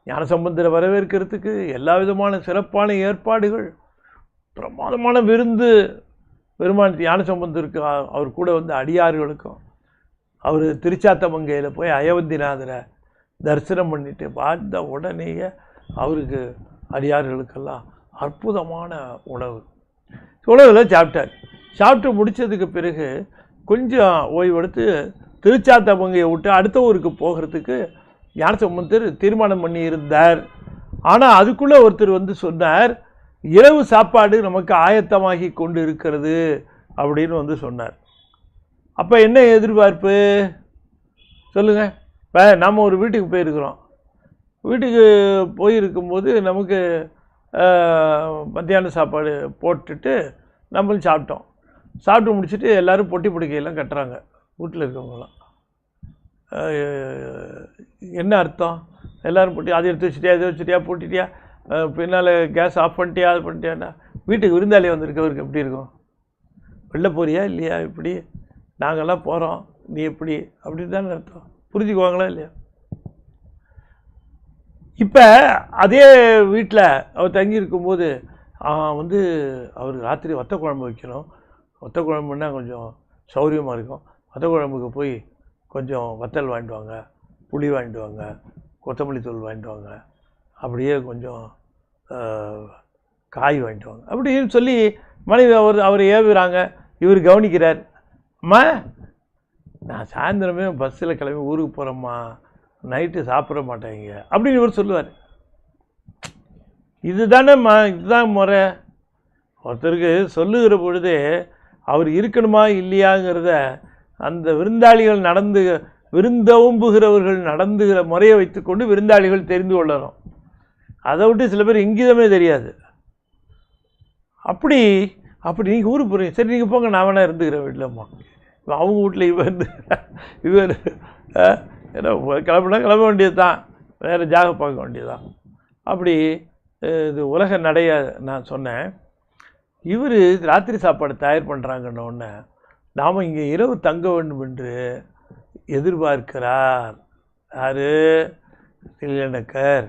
B: ஞானசம்பந்தரை வரவேற்கிறதுக்கு எல்லா விதமான சிறப்பான ஏற்பாடுகள், பிரமாதமான விருந்து. பெருமான் ஞானசம்பந்தருக்கு அவர் கூட அடியார்களுக்கும் அவர் திருச்சாத்தமங்கையில் போய் அயோத்திநாதரை தரிசனம் பண்ணிட்டு பார்த்த உடனேயே அவருக்கு அடியார்களுக்கெல்லாம் அற்புதமான உணவில் சாப்பிட்டார். சாப்பிட்டு முடித்ததுக்கு பிறகு கொஞ்சம் ஓய்வெடுத்து திருச்சாத்தமங்கையை விட்டு அடுத்த ஊருக்கு போகிறதுக்கு ஞானசம்பந்தர் தீர்மானம் பண்ணி இருந்தார். ஆனால் அதுக்குள்ளே ஒருத்தர் சொன்னார், இரவு சாப்பாடு நமக்கு ஆயத்தமாகி கொண்டு இருக்கிறது அப்படின்னு சொன்னார். அப்போ என்ன எதிர்பார்ப்பு சொல்லுங்கள்? இப்போ நம்ம ஒரு வீட்டுக்கு போயிருக்கிறோம். வீட்டுக்கு போயிருக்கும்போது நமக்கு மத்தியான சாப்பாடு போட்டுட்டு நம்மளும் சாப்பிட்டோம். சாப்பிட்டு முடிச்சுட்டு எல்லோரும் பொட்டி பிடிக்கையெல்லாம் கட்டுறாங்க வீட்டில் இருக்கவங்களாம். என்ன அர்த்தம்? எல்லோரும் பொட்டி அதை எடுத்து வச்சுட்டியா, இதை வச்சுட்டியா, போட்டுட்டியா, பின்னால் கேஸ் ஆஃப் பண்ணிட்டியா, அது பண்ணிட்டியான்னா வீட்டுக்கு விருந்தாளி வந்திருக்கவருக்கு எப்படி இருக்கும்? வெளில போறியா இல்லையா, இப்படி நாங்கள்லாம் போகிறோம், நீ எப்படி, அப்படின்னு தானே அர்த்தம். புரிஞ்சுக்குவாங்களா இல்லையா? இப்போ அதே வீட்டில் அவர் தங்கியிருக்கும்போது அவருக்கு ராத்திரி வத்த குழம்பு வைக்கணும். வத்த குழம்புன்னா கொஞ்சம் சௌரியமாக இருக்கும். வத்த குழம்புக்கு போய் கொஞ்சம் வத்தல் வாங்கிட்டு வாங்க, புளி வாங்கிட்டு வாங்க, கொத்தமல்லி தூள் வாங்கிட்டு வாங்க, அப்படியே கொஞ்சம் காய் வாங்கிட்டு வாங்க அப்படின்னு சொல்லி மனைவி அவர் ஏவுறாங்க. இவர் கவனிக்கிறார். அம்மா, நான் சாயந்தரமே பஸ்ஸில் கிளம்பி ஊருக்கு போகிறேம்மா, நைட்டு சாப்பிட மாட்டேங்க அப்படின்னு இவர் சொல்லுவார். இதுதான் முறை. ஒருத்தருக்கு சொல்லுகிற பொழுதே அவர் இருக்கணுமா இல்லையாங்கிறத அந்த விருந்தாளிகள் விருந்தோம்புகிறவர்கள் நடந்துகிற முறையை வைத்துக்கொண்டு விருந்தாளிகள் தெரிந்து கொள்ளணும். அதை விட்டு சில பேர் இங்கிதமே தெரியாது. அப்படி நீங்கள் ஊருக்கு போகிறீங்க, சரி நீங்கள் போங்க, நான் வேணா இருந்துக்கிறேன் வீட்டிலம்மா. அவங்க வீட்டில் இவர் ஏன்னா கிளம்புனா கிளம்ப வேண்டியது தான். வேறு ஜாக பார்க்க வேண்டியதான். அப்படி இது உலக நடைய நான் சொன்னேன். இவர் ராத்திரி சாப்பாடு தயார் பண்ணுறாங்கன்னொன்னே நாம் இங்கே இரவு தங்க வேண்டும் என்று எதிர்பார்க்கிறார் யார்? நீலநக்கர்.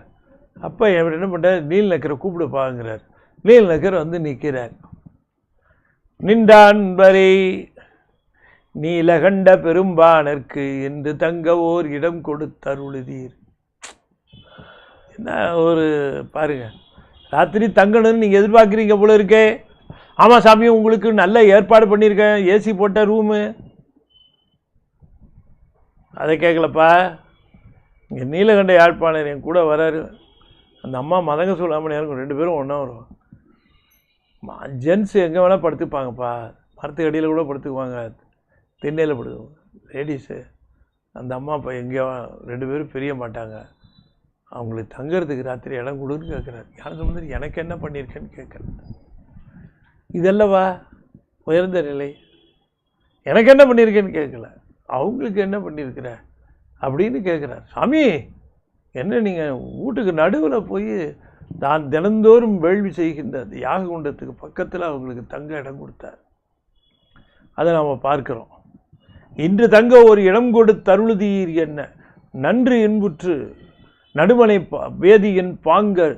B: அப்போ இவர் என்ன பண்ணுறார்? நீலநக்கரை கூப்பிடுப்பாங்கிறார். நீலநக்கர் வந்து நிற்கிறார். நின்றான் வரை நீலகண்ட பெரும்பானர்க்கு என்று தங்க ஓர் இடம் கொடுத்தருளுதீர். என்ன ஒரு பாருங்க, ராத்திரி தங்கணும்னு நீங்கள் எதிர்பார்க்குறீங்க போல இருக்கே. ஆமாம் சாமி, உங்களுக்கு நல்ல ஏற்பாடு பண்ணியிருக்கேன், ஏசி போட்ட ரூமு. அதை கேட்கலப்பா. இங்கே நீலகண்ட யாழ்ப்பாணர் என் கூட வராரு. அந்த அம்மா மதங்க சொல்லாமணியாருக்கும் 2 பேரும் ஒன்றா வருவோம். ஜென்ஸு எங்கே வேணால் படுத்துப்பாங்கப்பா, மரத்துக்கு அடியில் கூட படுத்துக்குவாங்க, திண்ணையில் படுத்துக்குவாங்க. லேடிஸு அந்த அம்மா அப்போ எங்கேயோ 2 பேரும் பிரிய மாட்டாங்க. அவங்களுக்கு தங்கிறதுக்கு ராத்திரி இடம் கொடுன்னு கேட்குறாரு. யார் சொன்னது? எனக்கு என்ன பண்ணியிருக்கேன்னு கேட்குறேன். இதல்லவா உயர்ந்த நிலை? எனக்கு என்ன பண்ணியிருக்கேன்னு கேட்கல, அவங்களுக்கு என்ன பண்ணியிருக்கிற அப்படின்னு கேட்குறார். சாமி, என்ன நீங்கள் வீட்டுக்கு நடுவில் போய் நான் தினந்தோறும் வேள்வி செய்கின்ற அந்த யாக குண்டத்துக்கு பக்கத்தில் அவங்களுக்கு தங்க இடம் கொடுத்தார். அதை நாம் பார்க்குறோம். இன்று தங்க ஒரு இடம் கொடுத்தருளுதீர் என்ன நன்று இன்புற்று நடுமனை வேதியின் பாங்கர்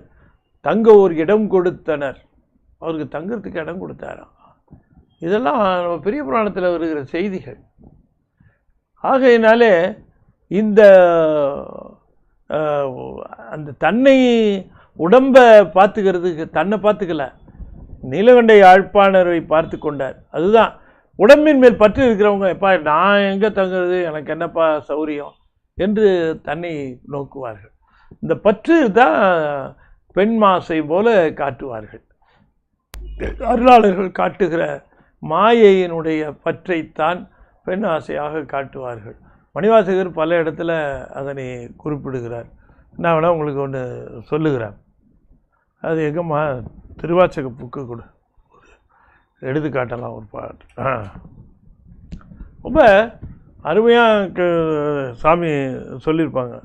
B: தங்க ஒரு இடம் கொடுத்தனர். அவருக்கு தங்கிறதுக்கு இடம் கொடுத்தாராம். இதெல்லாம் நம்ம பெரிய புராணத்தில் வருகிற செய்திகள். ஆகையினாலே இந்த அந்த தன்னை உடம்பை பார்த்துக்கிறதுக்கு தன்னை பார்த்துக்கல, நீலகண்ட யாழ்ப்பாணரை பார்த்து கொண்டார். அதுதான் உடம்பின் மேல் பற்று இருக்கிறவங்க, எப்பா நான் எங்கே தங்குறது, எனக்கு என்னப்பா சௌரியம் என்று தன்னை நோக்குவார்கள். இந்த பற்று தான் பெண் மாசை போல காட்டுவார்கள். அருளாளர்கள் காட்டுகிற மாயையினுடைய பற்றைத்தான் பெண் ஆசையாக காட்டுவார்கள். மணிவாசகர் பல இடத்துல அதனை குறிப்பிடுகிறார். நான் வேணா உங்களுக்கு ஒன்று சொல்லுகிறேன். அது எங்கம்மா திருவாச்சக புக்கு கூட எடுத்து காட்டலாம் ஒரு பாட்டு. ரொம்ப அருமையாக சாமி சொல்லியிருப்பாங்க.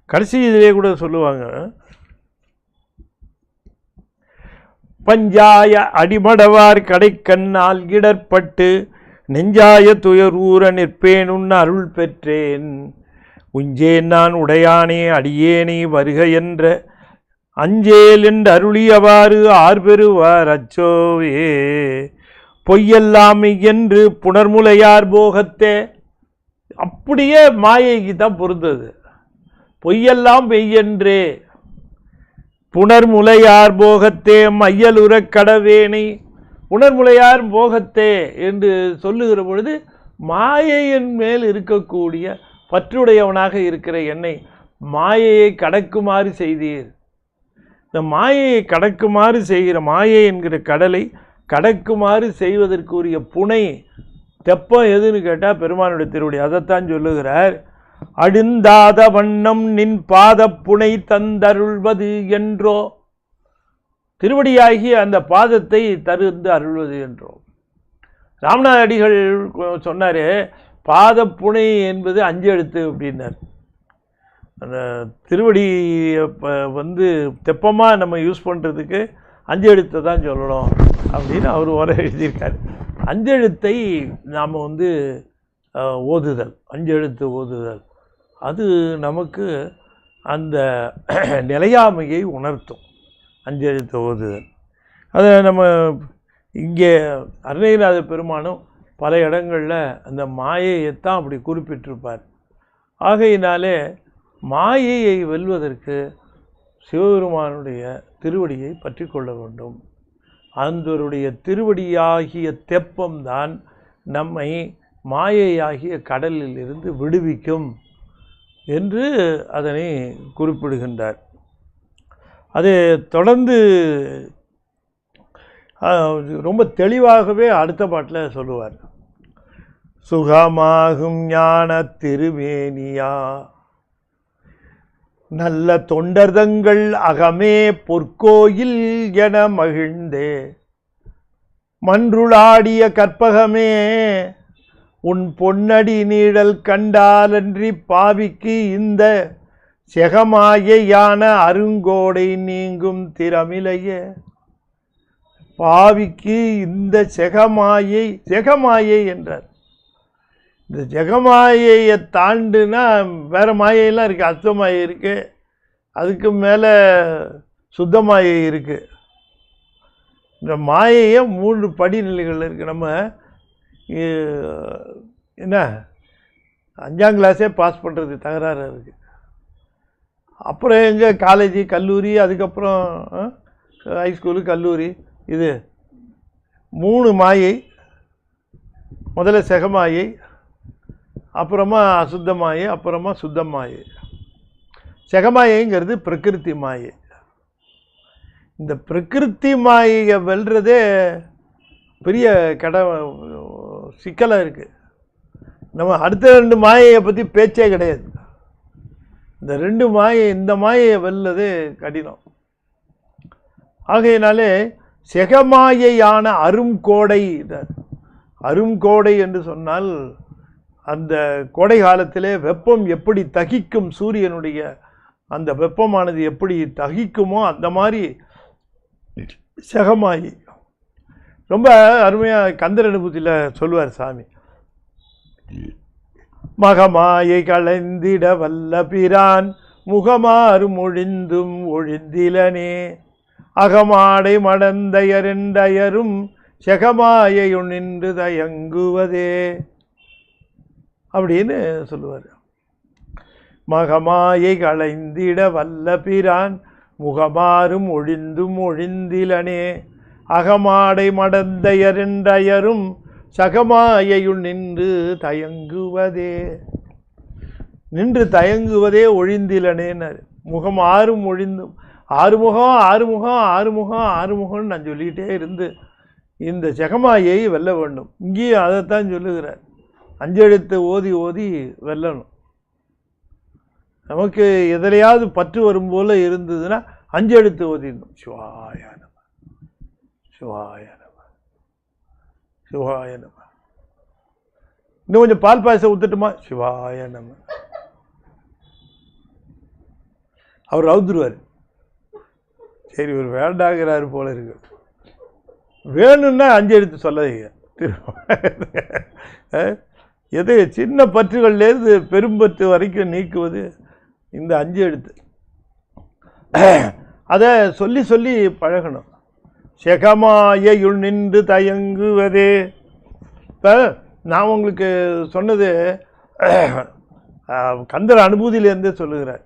B: கடைசி இதிலே கூட சொல்லுவாங்க, பஞ்சாய அடிமடவார் கடைக்கண்ணால் இடர்பட்டு நெஞ்சாய துயரூர நிற்பேன் அருள் பெற்றேன். உஞ்சேன் நான் உடையானே அடியேனே வருக என்ற அஞ்சேல் என்று அருளியவாறு ஆர்பெறுவார் அச்சோவே. பொய்யெல்லாம் என்று புனர்முலையார் போகத்தே. அப்படியே மாயைக்கு தான் பொருந்தது. பொய்யெல்லாம் பெய்யென்றே புனர்முலையார் போகத்தே மையலுற கடவேனை. புனர்முலையார் போகத்தே என்று சொல்லுகிற பொழுது மாயையின் மேல் இருக்கக்கூடிய பற்றுடையவனாக இருக்கிற என்னை மாயையை கடக்குமாறு செய்தீர். இந்த மாயையை கடக்குமாறு செய்கிற மாயை என்கிற கடலை கடக்குமாறு செய்வதற்குரிய புனை தெப்பம் எதுன்னு கேட்டால் பெருமானுடைய திருவடி. அதைத்தான் சொல்லுகிறார். அடுந்தாத வண்ணம் நின் பாத புனை தந்தருள்வது என்றோ. திருவடியாகி அந்த பாதத்தை தருந்து அருள்வது என்றோ. ராமநாத அடிகள் சொன்னார், பாதப்புனை என்பது 5 எழுத்து அப்படின்னார். அந்த திருவடி வந்து தெப்பமாக நம்ம யூஸ் பண்ணுறதுக்கு 5 எழுத்தை தான் சொல்லணும் அப்படின்னு அவர் வர எழுதியிருக்கார். 5 எழுத்தை நாம் வந்து ஓதுதல், 5 எழுத்து ஓதுதல், அது நமக்கு அந்த நிலையாமையை உணர்த்தும். 5 எழுத்து ஓதுதல் அதை நம்ம இங்கே அருணகிரிநாத பெருமானும் பல இடங்களில் அந்த மாயையைத்தான் அப்படி குறிப்பிட்டிருப்பார். ஆகையினாலே மாயையை வெல்வதற்கு சிவபெருமானுடைய திருவடியை பற்றி கொள்ள வேண்டும். அந்தருடைய திருவடியாகிய தெப்பம்தான் நம்மை மாயையாகிய கடலில் இருந்து விடுவிக்கும் என்று அதனை குறிப்பிடுகின்றார். அது தொடர்ந்து ரொம்ப தெளிவாகவே அடுத்த பாட்டில் சொல்லுவார். சுகமாகும் ஞான திருமேனியா நல்ல தொண்டர்தங்கள் அகமே பொற்கோயில் என மகிழ்ந்தே மன்றுளாடிய கற்பகமே உன் பொன்னடி நீழல் கண்டாலன்றி பாவிக்கு இந்த செகமாயான அருங்கோடை நீங்கும் திறமிலையே. பாவிக்கு இந்த செகமாயை என்றார். இந்த ஜெகமாயையை தாண்டுனா வேற மாயையெல்லாம் இருக்குது. அசுத்தமாயை இருக்குது, அதுக்கு மேலே சுத்தமாயை இருக்குது. இந்த மாயையை 3 படிநிலைகள் இருக்குது. நம்ம என்ன 5ஆம் கிளாஸே பாஸ் பண்ணுறது தகராறு இருக்குது. அப்புறம் எங்கே காலேஜு கல்லூரி, அதுக்கப்புறம் ஹைஸ்கூலு கல்லூரி, இது 3 மாயை. முதல்ல செகமாயை, அப்புறமா அசுத்த மாயை, அப்புறமா சுத்த மாயை. செகமாயைங்கிறது பிரகிருதி மாயை. இந்த பிரகிருதி மாயை வெல்றதே பெரிய சிக்கலாக இருக்குது. நம்ம அடுத்த 2 மாயையை பற்றி பேச்சே கிடையாது. இந்த 2 மாயை, இந்த மாயையை வெல்லது கடினம். ஆகையினாலே செகமாயான அருங்கோடை. அருங்கோடை என்று சொன்னால் அந்த கோடை காலத்திலே வெப்பம் எப்படி தகிக்கும், சூரியனுடைய அந்த வெப்பமானது எப்படி தகிக்குமோ அந்த மாதிரி செகமாயி. ரொம்ப அருமையாக கந்தர் அனுபூதியில் சொல்லுவார் சாமி. மகமாயை களைந்திட வல்ல பிரான் முகமாறும் ஒழிந்தும் ஒழிந்திலனே. அகமாடை மடந்தையரெண்டயரும் செகமாயையு நின்று தயங்குவதே அப்படின்னு சொல்லுவார். மகமாயை களைந்திட வல்ல பிரான் முகமாறும் ஒழிந்தும் ஒழிந்திலனே. அகமாடை மடந்தையரெண்டயரும் சகமாயையுள் நின்று தயங்குவதே. நின்று தயங்குவதே ஒழிந்திலனேன்னாரு. முகம் 6 ஒழிந்தும் 6 முகம் 6 முகம் 6 முகம் 6 முகம்னு நான் சொல்லிக்கிட்டே இருந்து இந்த செகமாயை வெல்ல வேண்டும். இங்கேயும் அதைத்தான் சொல்லுகிறார். 5 எழுத்து ஓதி ஓதி வெல்லணும். நமக்கு எதிலையாவது பற்று வரும் போல இருந்ததுன்னா 5 எழுத்து ஓதிடணும். சிவாய நம, சிவாய நம, சிவாய நம. இன்னும் கொஞ்சம் பால் பாயசம் ஊத்துட்டுமா? சிவாய நம. அவர் ரவுத்துருவார். சரி, ஒரு வேண்டாங்கிறாரு போல இருக்கு. வேணும்னா 5 எழுத்து சொல்லாதீங்க. எது சின்ன பற்றுகள்லேருந்து பெரும்பற்று வரைக்கும் நீக்குவது இந்த 5 எழுத்து. அதை சொல்லி சொல்லி பழகணும். செகமாயையுள் நின்று தயங்குவதே. இப்போ நான் உங்களுக்கு சொன்னது கந்தர் அனுபூதியிலேருந்தே சொல்லுகிறார்.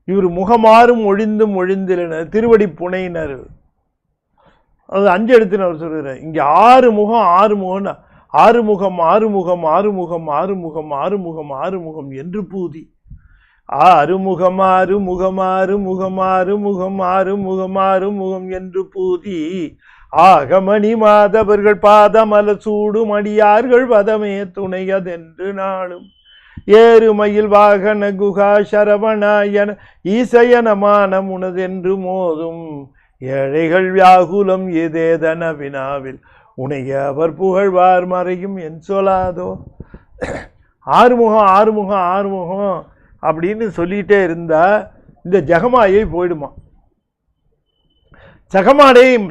B: இவர் முகமாறும் ஒழிந்தும் ஒழிந்திலன திருவடி புனையினர். அது 5 எழுத்துன்னு அவர் சொல்லுகிறார். இங்கே 6 முகம் 6 முகம்னா 6 முகம் 6 முகம் 6 முகம் 6 முகம் 6 முகம் 6 முகம் என்று பூதி. 6 முகம் 6 முகம் 6 முகம் 6 முகம் 6 முகம் 6 முகம் என்று பூதி. ஆகமணி மாதவர்கள் பாதமல சூடும் அடியார்கள் வதமே துணையதென்று நாளும். ஏறுமயில் வாகன குகா சரவணாயன ஈசயனமான முனதென்று மோதும். ஏழைகள் வியாகுலம் ஏதேதன வினாவில் உனைய அவர் புகழ்வார் மறையும் என் சொல்லாதோ. 6 முகம் 6 முகம் 6 முகம் அப்படின்னு சொல்லிகிட்டே இருந்தால் இந்த ஜெகமாயை போயிடுமா.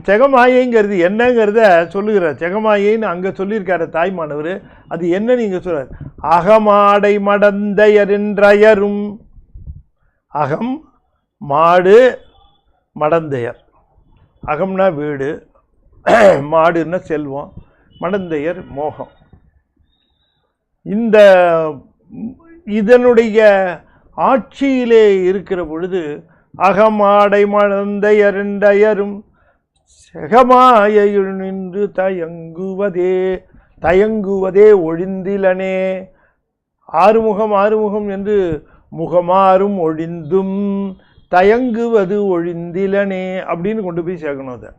B: செகமாயைங்கிறது என்னங்கிறத சொல்லுகிறார். செகமாயைன்னு அங்கே சொல்லியிருக்காரு தாய்மானவர். அது என்னன்னு இங்கே சொல்கிறார். அகமாடை மடந்தையரென்றயரும். அகம் மாடு மடந்தையர். அகம்னா வீடு, மாடுன்னா செல்வம், மடந்தையர் மோகம். இதனுடைய ஆட்சியிலே இருக்கிற பொழுது அகமாடை மடந்தையரெண்டயரும் செகமாயையுள் நின்று தயங்குவதே. தயங்குவதே ஒழிந்திலனே. 6 முகம் 6 முகம் என்று முகமாறும் ஒழிந்தும் தயங்குவது ஒழிந்திலனே அப்படின்னு கொண்டு போய் சேர்க்கணும். அதை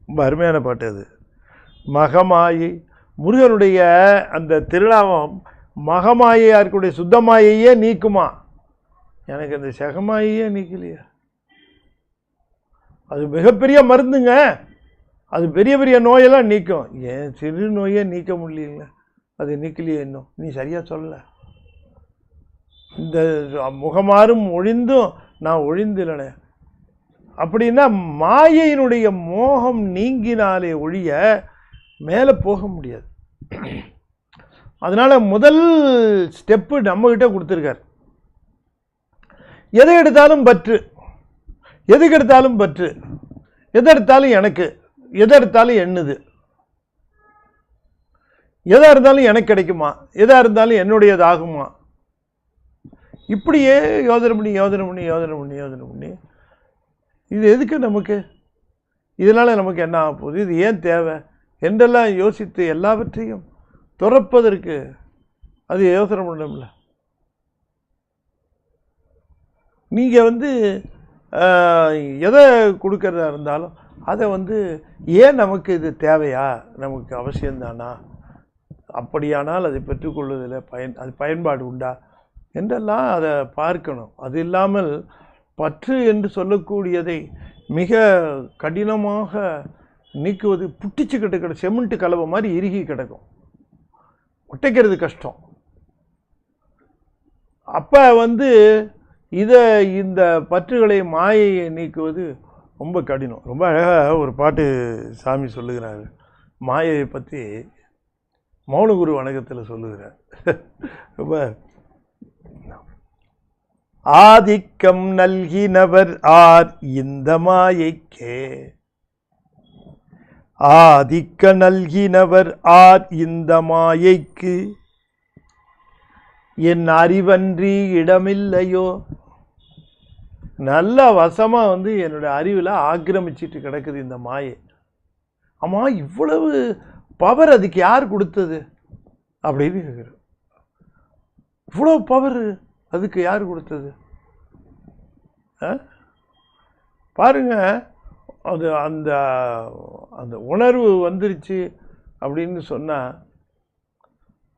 B: ரொம்ப அருமையான பாட்டு அது. மகமாயை முருகனுடைய அந்த திருநாமம் மகமாயையாக இருக்கக்கூடிய சுத்தமாயையே நீக்குமா. எனக்கு அந்த செகமாயையே நீக்கலையா. அது மிகப்பெரிய மருந்துங்க. அது பெரிய பெரிய நோயெல்லாம் நீக்கும். ஏன் சிறு நோயை நீக்க முடியல. அது நிற்கலையே இன்னும், நீ சரியாக சொல்லலை. இந்த முகமாறும் ஒழிந்தும் நான் ஒழிந்திலனே. அப்படின்னா மாயையினுடைய மோகம் நீங்கினாலே ஒழிய மேலே போக முடியாது. அதனால் முதல் ஸ்டெப்பு நம்மகிட்ட கொடுத்துருக்கார். எதை எடுத்தாலும் பற்று, எதுக்கு எடுத்தாலும் பற்று, எதை எடுத்தாலும் எனக்கு, எதை எடுத்தாலும் எண்ணுது, எதாக இருந்தாலும் எனக்கு கிடைக்குமா, எதாக இருந்தாலும் என்னுடையதாகுமா, இப்படியே யோசனை பண்ணி யோசனை பண்ணி யோசனை பண்ணி யோசனை பண்ணி இது எதுக்கு நமக்கு, இதனால் நமக்கு என்ன ஆக போகுது, இது ஏன் தேவை என்றெல்லாம் யோசித்து எல்லாவற்றையும் துறப்பதற்கு அது யோசனை பண்ணணும்ல. நீங்கள் எதை கொடுக்கறதா இருந்தாலும் அதை ஏன் நமக்கு இது தேவையா, நமக்கு அவசியம்தானா, அப்படியானால் அதை பெற்றுக்கொள்வதில் அது பயன்பாடு உண்டா என்றெல்லாம் அதை பார்க்கணும். அது இல்லாமல் பற்று என்று சொல்லக்கூடியதை மிக கடினமாக நீக்குவது புட்டிச்சு கிட்ட செமெண்ட் கலவை மாதிரி இறுகி கிடக்கும், ஒட்டைக்கிறது கஷ்டம். அப்போ இந்த பற்றுகளை மாயையை நீக்குவது ரொம்ப கடினம். ரொம்ப அழகாக ஒரு பாட்டு சாமி சொல்லுகிறார் மாயையை பற்றி, மௌனகுரு வணக்கத்தில் சொல்லுகிறார். ரொம்ப ஆதிக்கம் நல்கினவர் ஆர் இந்த மாயைக்கே, ஆதிக்க நல்கினவர் ஆர் இந்த மாயைக்கு, என் அறிவன்றி இடமில்லையோ. நல்ல வசமாக என்னுடைய அறிவில் ஆக்கிரமிச்சிட்டு கிடக்குது இந்த மாயை. ஆமாம், இவ்வளவு பவர் அதுக்கு யார் கொடுத்தது அப்படின்னு கேட்குற. இவ்வளோ பவர் அதுக்கு யார் கொடுத்தது? பாருங்க, அது அந்த அந்த உணர்வு வந்துருச்சு அப்படின்னு சொன்னால்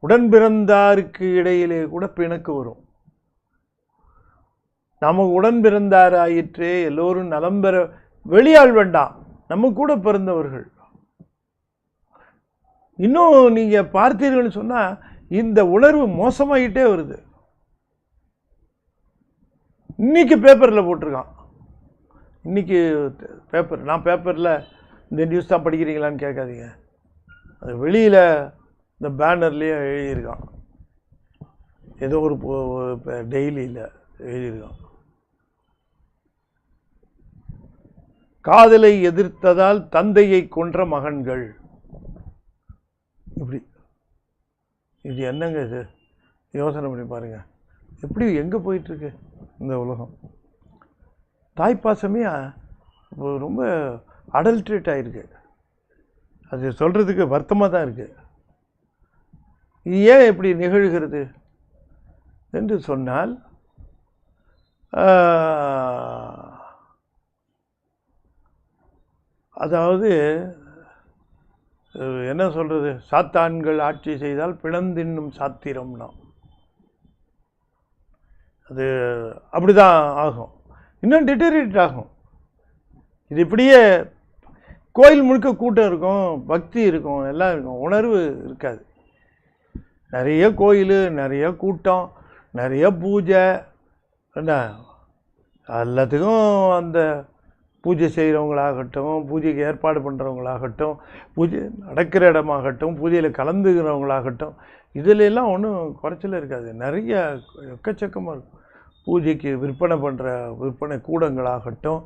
B: உடன் பிறந்தாருக்கு இடையிலே கூட பிணக்கு வரும். நமக்கு உடன் பிறந்தார் ஆயிற்றே, எல்லோரும் நலம் பெற, வெளியாள் வேண்டாம், நம்ம கூட பிறந்தவர்கள். இன்னும் நீங்கள் பார்த்தீர்கள்னு சொன்னால் இந்த உணர்வு மோசமாகிட்டே வருது. இன்னைக்கு பேப்பரில் போட்டிருக்கான், இன்னைக்கு பேப்பர், நான் பேப்பரில் இந்த நியூஸ் தான் படிக்கிறீங்களான்னு கேட்காதீங்க, அது வெளியில் இந்த பேனர்லேயே எழுதியிருக்கான், ஏதோ ஒரு டெய்லியில் எழுதியிருக்கான். காதலை எதிர்த்ததால் தந்தையை கொன்ற மகன்கள். இப்படி இது என்னங்க இது? யோசனை பண்ணி பாருங்க, எப்படி எங்கே போயிட்டுருக்கு இந்த உலகம். தாய்ப்பாசமே ரொம்ப அடல்ட்ரேட் ஆகிருக்கு. அது சொல்கிறதுக்கு வருத்தமாக தான் இருக்குது. இது ஏன் இப்படி நிகழ்கிறது என்று சொன்னால், அதாவது என்ன சொல்கிறது, சாத்தான்கள் ஆட்சி செய்தால் பிணந்தின்னும் சாத்திரம்னா அது அப்படி தான் ஆகும், இன்னும் டிட்டரேட் ஆகும். இது இப்படியே கோயில் முழுக்க கூட்டம் இருக்கும், பக்தி இருக்கும், எல்லாம் இருக்கும், உணர்வு இருக்காது. நிறைய கோயில், நிறைய கூட்டம், நிறைய பூஜை, என்ன எல்லாத்துக்கும் அந்த பூஜை செய்கிறவங்களாகட்டும், பூஜைக்கு ஏற்பாடு பண்ணுறவங்களாகட்டும், பூஜை நடக்கிற இடமாகட்டும், பூஜையில் கலந்துக்கிறவங்களாகட்டும், இதிலெல்லாம் ஒன்றும் குறைச்சல் இருக்காது. நிறைய எக்கச்சக்கமாக இருக்கும். பூஜைக்கு விற்பனை கூடங்களாகட்டும்,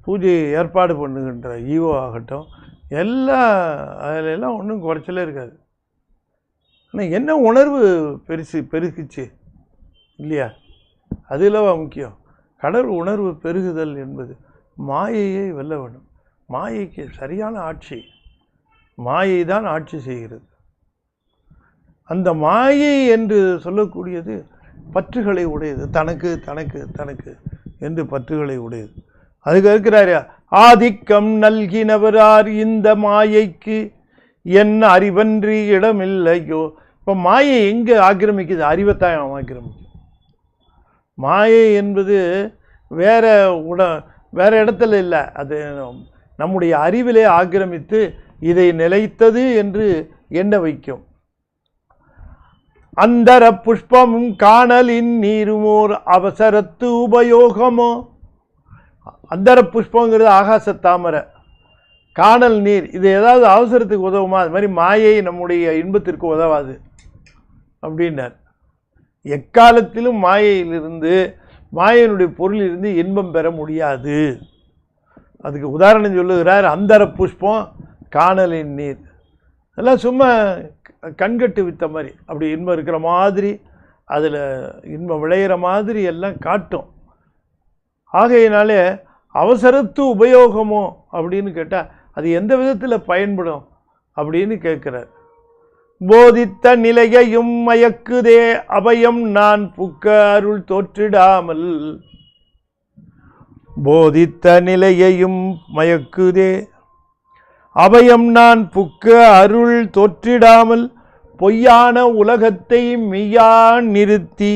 B: பூஜையை ஏற்பாடு பண்ணுகின்ற ஈவோ ஆகட்டும், அதிலெல்லாம் ஒன்றும் குறைச்சலே இருக்காது. ஆனால் என்ன உணர்வு பெருகுச்சு இல்லையா, அதில் முக்கியம். கடவுள் உணர்வு பெருகுதல் என்பது மாயையை வெல்ல வேண்டும். மாயைக்கு சரியான ஆட்சி, மாயை தான் ஆட்சி செய்கிறது. அந்த மாயை என்று சொல்லக்கூடியது பற்றுகளை உடையது, தனக்கு தனக்கு தனக்கு என்று பற்றுகளை உடையது. அதுக்கு இருக்கிறாரு, ஆதிக்கம் நல்கினவரார் இந்த மாயைக்கு என்ன அறிவன்றி இடமில்லையோ. இப்போ மாயை எங்கே ஆக்கிரமிக்குது? அறிவைத்தான் ஆக்கிரமிக்குது. மாயை என்பது வேற இடத்துல இல்லை, அது நம்முடைய அறிவிலே ஆக்கிரமித்து இதை நிலைத்தது என்று எண்ண வைக்கும். அந்தர புஷ்பமும் காணலின் நீருமோர் அவசரத்து உபயோகமோ. அந்தர புஷ்பங்கிறது ஆகாச தாமரை, காணல் நீர், இது ஏதாவது அவசரத்துக்கு உதவுமா? அது மாதிரி மாயை நம்முடைய இன்பத்திற்கு உதவாது அப்படின்னார். எக்காலத்திலும் மாயையிலிருந்து, மாயையினுடைய பொருளிலிருந்து இன்பம் பெற முடியாது. அதுக்கு உதாரணம் சொல்லுகிறார், அந்தர புஷ்பம் காணலின் நீர். அதெல்லாம் சும்மா கண்கட்டு வித்த மாதிரி, அப்படி இன்பம் இருக்கிற மாதிரி, அதில் இன்பம் விளையிற மாதிரி எல்லாம் காட்டும். ஆகையினாலே அவசரத்து உபயோகமோ அப்படின்னு கேட்டால் அது எந்த விதத்தில் பயன்படும் அப்படின்னு கேட்குறார். போதித்த நிலையையும் மயக்குதே அபயம் நான் புக்க அருள் தோற்றிடாமல். போதித்த நிலையையும் மயக்குதே அபயம் நான் புக்க அருள் தோற்றிடாமல். பொய்யான உலகத்தை மெய்யா நிறுத்தி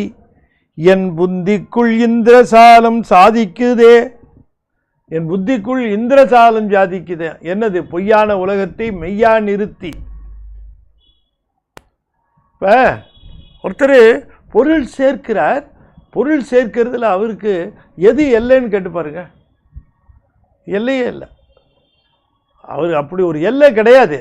B: என் புத்திக்குள் இந்திரசாலம் சாதிக்குதே. என் புத்திக்குள் இந்திரசாலம் சாதிக்குதே. என்னது? பொய்யான உலகத்தை மெய்யா நிறுத்தி. இப்போ ஒருத்தர் பொருள் சேர்க்கிறார், பொருள் சேர்க்கிறதுல அவருக்கு எது எல்லைன்னு கேட்டு பாருங்க, எல்லையே இல்லை. அவர் அப்படி ஒரு எல்லை கிடையாது.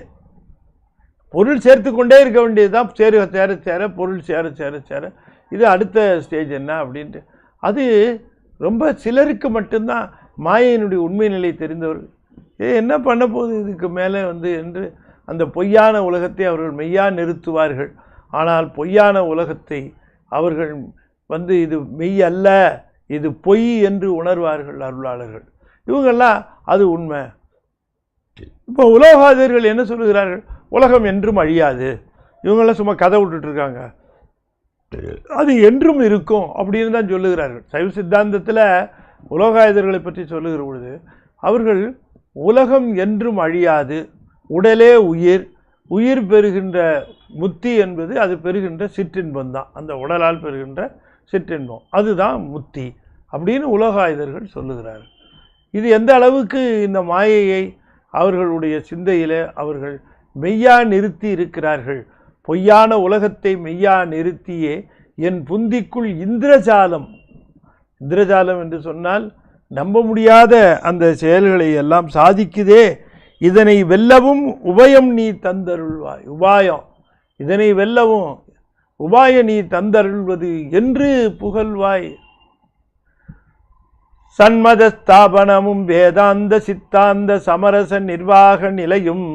B: பொருள் சேர்த்து கொண்டே இருக்க வேண்டியதுதான். சேர சேர சேர பொருள் சேர சேர சேர இது அடுத்த ஸ்டேஜ் என்ன அப்படின்ட்டு. அது ரொம்ப சிலருக்கு மட்டும்தான் மாயையினுடைய உண்மை நிலை தெரிந்தவர்கள். என்ன பண்ண போகுது இதுக்கு மேலே என்று அந்த பொய்யான உலகத்தை அவர்கள் மெய்யா நிறுத்துவார்கள். ஆனால் பொய்யான உலகத்தை அவர்கள் இது மெய் அல்ல, இது பொய் என்று உணர்வார்கள் அருளாளர்கள். இவங்கெல்லாம் அது உண்மை. இப்போ உலோகாதர்கள் என்ன சொல்லுகிறார்கள்? உலகம் என்றும் அழியாது. இவங்கெல்லாம் சும்மா கதை விட்டுட்டு இருக்காங்க, அது என்றும் இருக்கும் அப்படின்னு தான் சொல்லுகிறார்கள். சைவ சித்தாந்தத்தில் உலோகாயுதர்களை பற்றி சொல்லுகிற பொழுது அவர்கள் உலகம் என்றும் அழியாது, உடலே உயிர், உயிர் பெறுகின்ற முத்தி என்பது அது பெறுகின்ற சிற்றின்பம் தான். அந்த உடலால் பெறுகின்ற சிற்றின்பம் அதுதான் முத்தி அப்படின்னு உலோகாயுதர்கள் சொல்லுகிறார்கள். இது எந்த அளவுக்கு இந்த மாயையை அவர்களுடைய சிந்தையில் அவர்கள் மெய்யா நிறுத்தி இருக்கிறார்கள். பொய்யான உலகத்தை மெய்யா நிறுத்தியே என் புந்திக்குள் இந்திரஜாலம். இந்திரஜாலம் என்று சொன்னால் நம்ப முடியாத அந்த செயல்களை எல்லாம் சாதிக்குதே. இதனை வெல்லவும் உபயம் நீ தந்தருள்வாய். உபாயம், இதனை வெல்லவும் உபாய நீ தந்தருள்வது என்று புகழ்வாய். சன்மத ஸ்தாபனமும் வேதாந்த சித்தாந்த சமரச நிர்வாக நிலையும்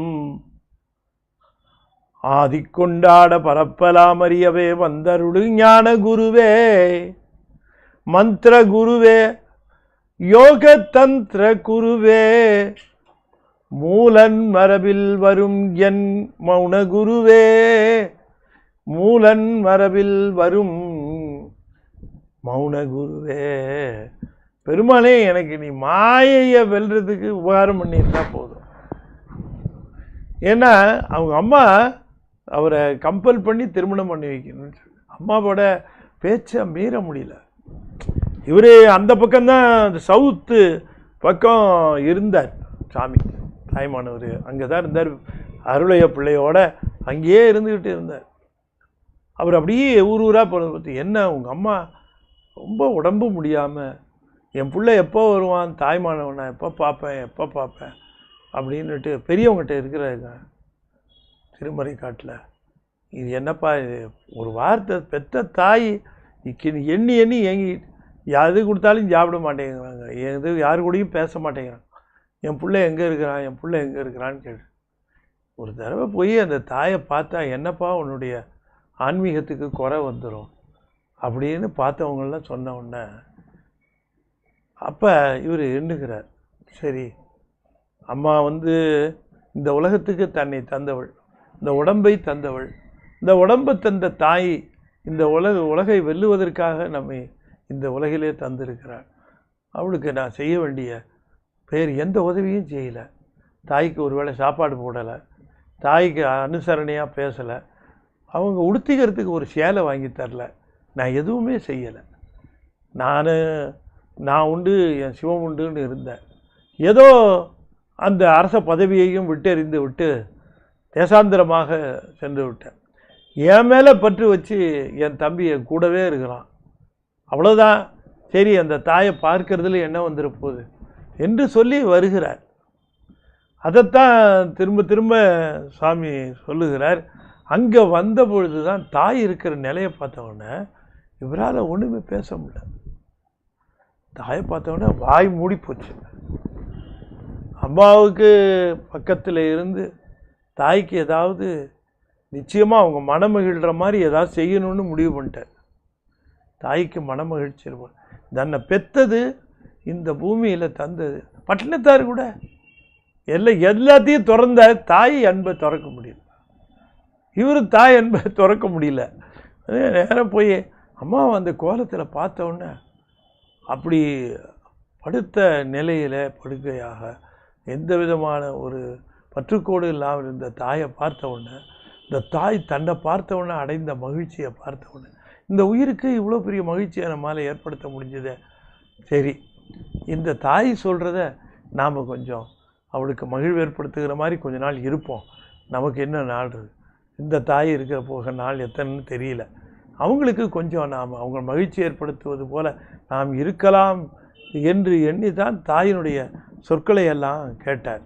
B: ஆதிக்கொண்டாட பரப்பலாமறியவே வந்தருடு ஞான குருவே, மந்திர குருவே, யோக தந்திர குருவே, மூலன் மரபில் வரும் என் மௌன குருவே, மூலன் மரபில் வரும் மௌன குருவே. பெருமாளே, எனக்கு நீ மாயையை வெல்றதுக்கு உபகாரம் பண்ணியிருந்தா போதும். ஏன்னா அவங்க அம்மா அவரை கம்பல் பண்ணி திருமணம் பண்ணி வைக்கணும்னு சொல்லி அம்மாவோட பேச்சை மீற முடியல. இவர் அந்த பக்கம்தான் சவுத்து பக்கம் இருந்தார். சாமி தாய்மானவர் அங்கே தான் இருந்தார். அருளைய பிள்ளையோட அங்கேயே இருந்துக்கிட்டு இருந்தார். அவர் அப்படியே ஊர் ஊராக போனதை பற்றி, என்ன உங்கள் அம்மா ரொம்ப உடம்பு முடியாமல், என் பிள்ளை எப்போ வருவான், தாய்மானவனை எப்போ பார்ப்பேன் அப்படின்னுட்டு பெரியவங்ககிட்ட இருக்கிறாங்க திருமறை காட்டில். இது என்னப்பா இது ஒரு வார்த்தை, பெற்ற தாய் எண்ணி எண்ணி ஏங்கி எது கொடுத்தாலும் சாப்பிட மாட்டேங்கிறாங்க, எது யாரு கூடயும் பேச மாட்டேங்கிறாங்க. என் பிள்ளை எங்கே இருக்கிறான், என் பிள்ளை எங்கே இருக்கிறான்னு கேட்டு ஒரு தடவை போய் அந்த தாயை பார்த்தா, என்னப்பா உன்னுடைய ஆன்மீகத்துக்கு குறை வந்துடும் அப்படின்னு பார்த்தவங்களாம் சொன்ன உடனே அப்போ இவர் எண்ணுகிறார், சரி அம்மா இந்த உலகத்துக்கு தன்னை தந்தவள், இந்த உடம்பை தந்தவள், இந்த உடம்பை தந்த தாய் இந்த உலகை வெல்லுவதற்காக நம்மை இந்த உலகிலே தந்திருக்கிறாள். அவளுக்கு நான் செய்ய வேண்டிய வேறு எந்த உதவியும் செய்யலை. தாய்க்கு ஒருவேளை சாப்பாடு போடலை, தாய்க்கு அனுசரணையாக பேசலை, அவங்க உடுத்திக்கிறதுக்கு ஒரு சேலை வாங்கி தரல, நான் எதுவுமே செய்யலை. நான் உண்டு, என் சிவம் உண்டுன்னு இருந்தேன். ஏதோ அந்த அரச பதவியையும் விட்டு தேசாந்திரமாக சென்று விட்டேன். என் மேலே பற்று வச்சு என் தம்பி என் கூடவே இருக்கிறான், அவ்வளோதான், சரி அந்த தாயை பார்க்கறதுல என்ன வந்துட போகுது என்று சொல்லி வருகிறார். அதைத்தான் திரும்ப திரும்ப சுவாமி சொல்லுகிறார். அங்கே வந்த பொழுது தான் தாய் இருக்கிற நிலையை பார்த்தவொடனே இவரால் ஒன்றுமே பேச முடியல. தாயை பார்த்தவொடனே வாய் மூடி போச்சு. அம்மாவுக்கு பக்கத்தில் இருந்து தாய்க்கு ஏதாவது நிச்சயமாக அவங்க மனமகிழ்கிற மாதிரி ஏதாவது செய்யணும்னு முடிவு பண்ணிட்டார். தாய்க்கு மனமகிழ்ச்சி இருக்கும். தன்னை பெற்றது, இந்த பூமியில் தந்தது, பட்டினத்தார் கூட எல்லாத்தையும் திறந்த தாய் அன்பை திறக்க முடியல. இவர் தாய் அன்பை திறக்க முடியல. நேரம் போய் அம்மாவை அந்த கோலத்தில் பார்த்தோன்னே அப்படி படுத்த நிலையில் படுக்கையாக எந்த விதமான ஒரு பற்றுக்கோடு இல்லாமல் இருந்த தாயை பார்த்தவுடனே, இந்த தாய் தன்னை பார்த்தவுடனே அடைந்த மகிழ்ச்சியை பார்த்தவுடனே, இந்த உயிருக்கு இவ்வளோ பெரிய மகிழ்ச்சியை நம்மளால் ஏற்படுத்த முடிஞ்சதே, சரி இந்த தாய் சொல்கிறத நாம் கொஞ்சம் அவளுக்கு மகிழ்வு ஏற்படுத்துகிற மாதிரி கொஞ்ச நாள் இருப்போம், நமக்கு என்ன நாள் இருக்குது, இந்த தாய் இருக்கிற போக நாள் எத்தனைன்னு தெரியல, அவங்களுக்கு கொஞ்சம் நாம் அவங்க மகிழ்ச்சி ஏற்படுத்துவது போல நாம் இருக்கலாம் என்று எண்ணி தான் தாயினுடைய சொற்களை எல்லாம் கேட்டார்.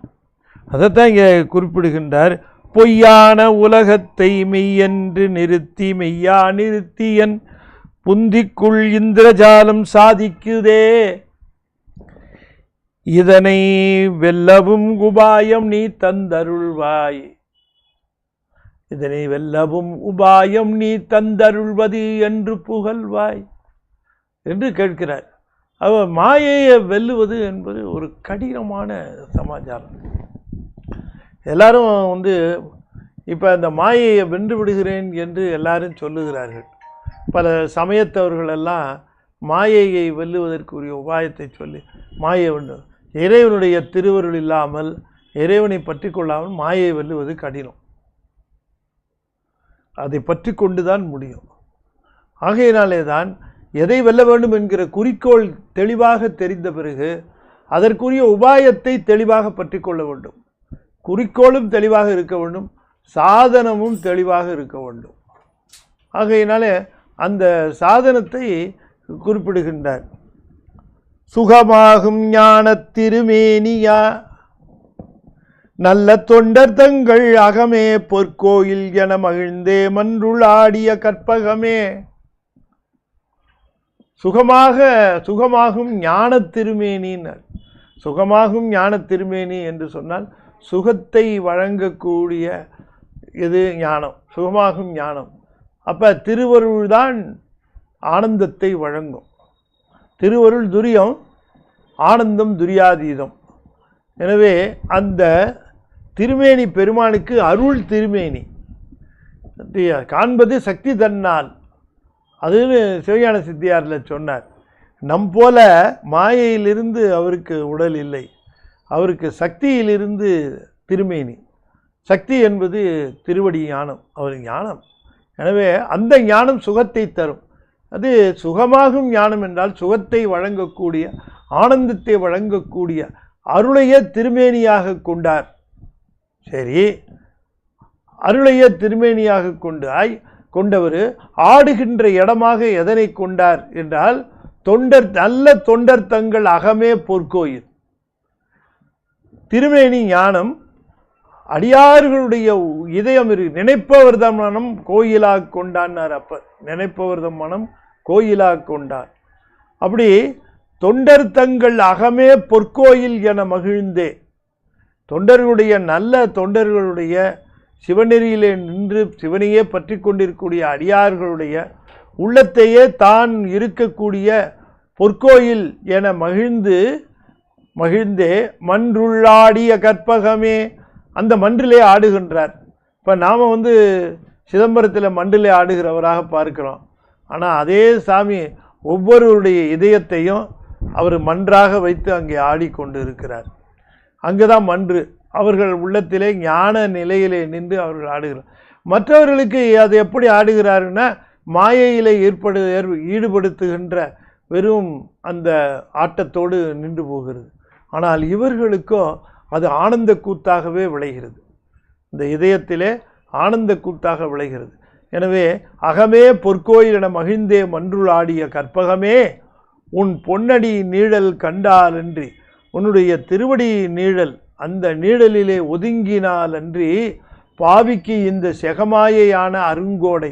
B: அதைத்தான் இங்கே குறிப்பிடுகின்றார். பொய்யான உலகத்தை மெய்யென்று நிறுத்தி மெய்யா நிறுத்தியன் புந்திக்குள் இந்திரஜாலம் சாதிக்குதே, இதனை வெல்லவும் உபாயம் நீ தந்தருள்வாய், இதனை வெல்லவும் உபாயம் நீ தந்தருள்வது என்று புகழ்வாய் என்று கேட்கிறார். அவர் மாயையை வெல்லுவது என்பது ஒரு கடினமான சமாச்சாரம். எல்லாரும் இப்போ அந்த மாயையை வென்று விடுகிறேன் என்று எல்லாரும் சொல்லுகிறார்கள். பல சமயத்தவர்களெல்லாம் மாயையை வெல்லுவதற்குரிய உபாயத்தை சொல்லி மாயை வென்று, இறைவனுடைய திருவருள் இல்லாமல் இறைவனை பற்றி கொள்ளாமல் மாயை வெல்லுவது கடினம், அதை பற்றி கொண்டு தான் முடியும். ஆகையினாலே தான் எதை வெல்ல வேண்டும் என்கிற குறிக்கோள் தெளிவாக தெரிந்த பிறகு அதற்குரிய உபாயத்தை தெளிவாக பற்றி கொள்ள வேண்டும். குறிக்கோளும் தெளிவாக இருக்க வேண்டும், சாதனமும் தெளிவாக இருக்க வேண்டும். ஆகையினாலே அந்த சாதனத்தை குறிப்பிடுகின்றார். சுகமாகும் ஞான திருமேனியா நல்ல தொண்டர் தங்கள் அகமே பொற்கோயில் என மகிழ்ந்தே மன்றுள் ஆடிய கற்பகமே. சுகமாகும் ஞான திருமேனினர். சுகமாகும் ஞான திருமேனி என்று சொன்னால் சுகத்தை வழங்கக்கூடிய இது ஞானம், சுகமாகும் ஞானம். அப்போ திருவருள் தான் ஆனந்தத்தை வழங்கும். திருவருள் துரியம், ஆனந்தம் துரியாதீதம். எனவே அந்த திருமேனி பெருமானுக்கு அருள் திருமேனி காண்பது சக்தி தன்னால், அதுன்னு சிவஞான சித்தியாரில் சொன்னார். நம் போல மாயையிலிருந்து அவருக்கு உடல் இல்லை, அவருக்கு சக்தியிலிருந்து திருமேனி. சக்தி என்பது திருவடி ஞானம், அவர் ஞானம். எனவே அந்த ஞானம் சுகத்தை தரும். அது சுகமாகும் ஞானம் என்றால் சுகத்தை வழங்கக்கூடிய, ஆனந்தத்தை வழங்கக்கூடிய அருளைய திருமேனியாக கொண்டார். சரி, அருளைய திருமேனியாக கொண்டவர் ஆடுகின்ற இடமாக எதனை கொண்டார் என்றால் நல்ல தொண்டர் தங்கள் அகமே பொற்கோயில். திருமேனி ஞானம் அடியார்களுடைய இதயம் நினைப்பவர் தம் மனம் கோயிலாக கொண்டான்னார். அப்ப நினைப்பவர் தம் மனம் கோயிலாக கொண்டார். அப்படி தொண்டர் தங்கள் அகமே பொற்கோயில் என மகிழ்ந்தே, தொண்டர்களுடைய நல்ல தொண்டர்களுடைய சிவநெறியிலே நின்று சிவனையே பற்றி கொண்டிருக்கக்கூடிய அடியார்களுடைய உள்ளத்தையே தான் இருக்கக்கூடிய பொற்கோயில் என மகிழ்ந்தே மன்றுள்ளாடிய கற்பகமே, அந்த மன்றிலே ஆடுகின்றார். இப்போ நாம் சிதம்பரத்தில் மன்றிலே ஆடுகிறவராக பார்க்கிறோம். ஆனால் அதே சாமி ஒவ்வொருவருடைய இதயத்தையும் அவர் மன்றாக வைத்து அங்கே ஆடிக்கொண்டு இருக்கிறார். அங்கே தான் மன்று, அவர்கள் உள்ளத்திலே ஞான நிலையிலே நின்று அவர்கள் ஆடுகிறார். மற்றவர்களுக்கு அது எப்படி ஆடுகிறாருன்னா மாயையிலே ஈடுபடுத்துகின்ற வெறும் அந்த ஆட்டத்தோடு நின்று போகிறது. ஆனால் இவர்களுக்கோ அது ஆனந்த கூத்தாகவே விளைகிறது, இந்த இதயத்திலே ஆனந்த கூத்தாக விளைகிறது. எனவே அகமே பொற்கோயில் என மகிழ்ந்தே மன்றுள் ஆடிய கற்பகமே உன் பொன்னடி நீழல் கண்டாலன்றி, உன்னுடைய திருவடி நீழல், அந்த நீழலிலே ஒதுங்கினாலன்றி பாவிக்கு இந்த செகமாயையான அருங்கோடை,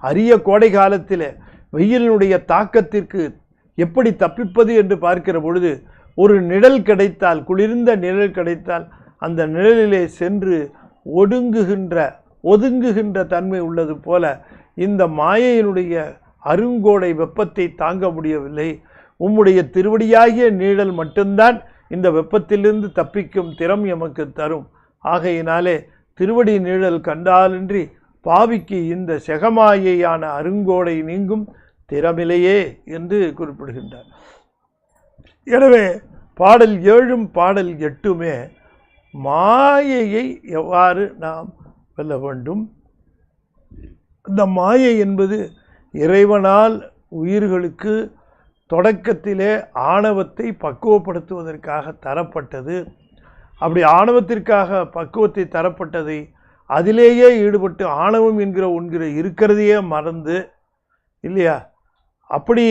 B: அரிய கோடை காலத்தில் வெயிலினுடைய தாக்கத்திற்கு எப்படி தப்பிப்பது என்று பார்க்கிற பொழுது ஒரு நிழல் கிடைத்தால், குளிர்ந்த நிழல் கிடைத்தால் அந்த நிழலிலே சென்று ஒதுங்குகின்ற தன்மை உள்ளது போல இந்த மாயையினுடைய அருங்கோடை வெப்பத்தை தாங்க முடியவில்லை. உம்முடைய திருவடியாகிய நீழல் மட்டும்தான் இந்த வெப்பத்திலிருந்து தப்பிக்கும் திறம் எமக்கு தரும். ஆகையினாலே திருவடி நீழல் கண்டாலின்றி பாவிக்கு இந்த செகமாயையான அருங்கோடை நீங்கும் திறமில்லையே என்று குறிப்பிடுகின்றார். எனவே பாடல் 7 பாடல் 8 மாயையை எவ்வாறு நாம் வெல்ல வேண்டும், இந்த மாயை என்பது இறைவனால் உயிர்களுக்கு தொடக்கத்திலே ஆணவத்தை பக்குவப்படுத்துவதற்காக தரப்பட்டது. அப்படி ஆணவத்திற்காக பக்குவத்தை தரப்பட்டதை அதிலேயே ஈடுபட்டு ஆணவம் என்கிற இருக்கிறதையே மறந்து இல்லையா, அப்படி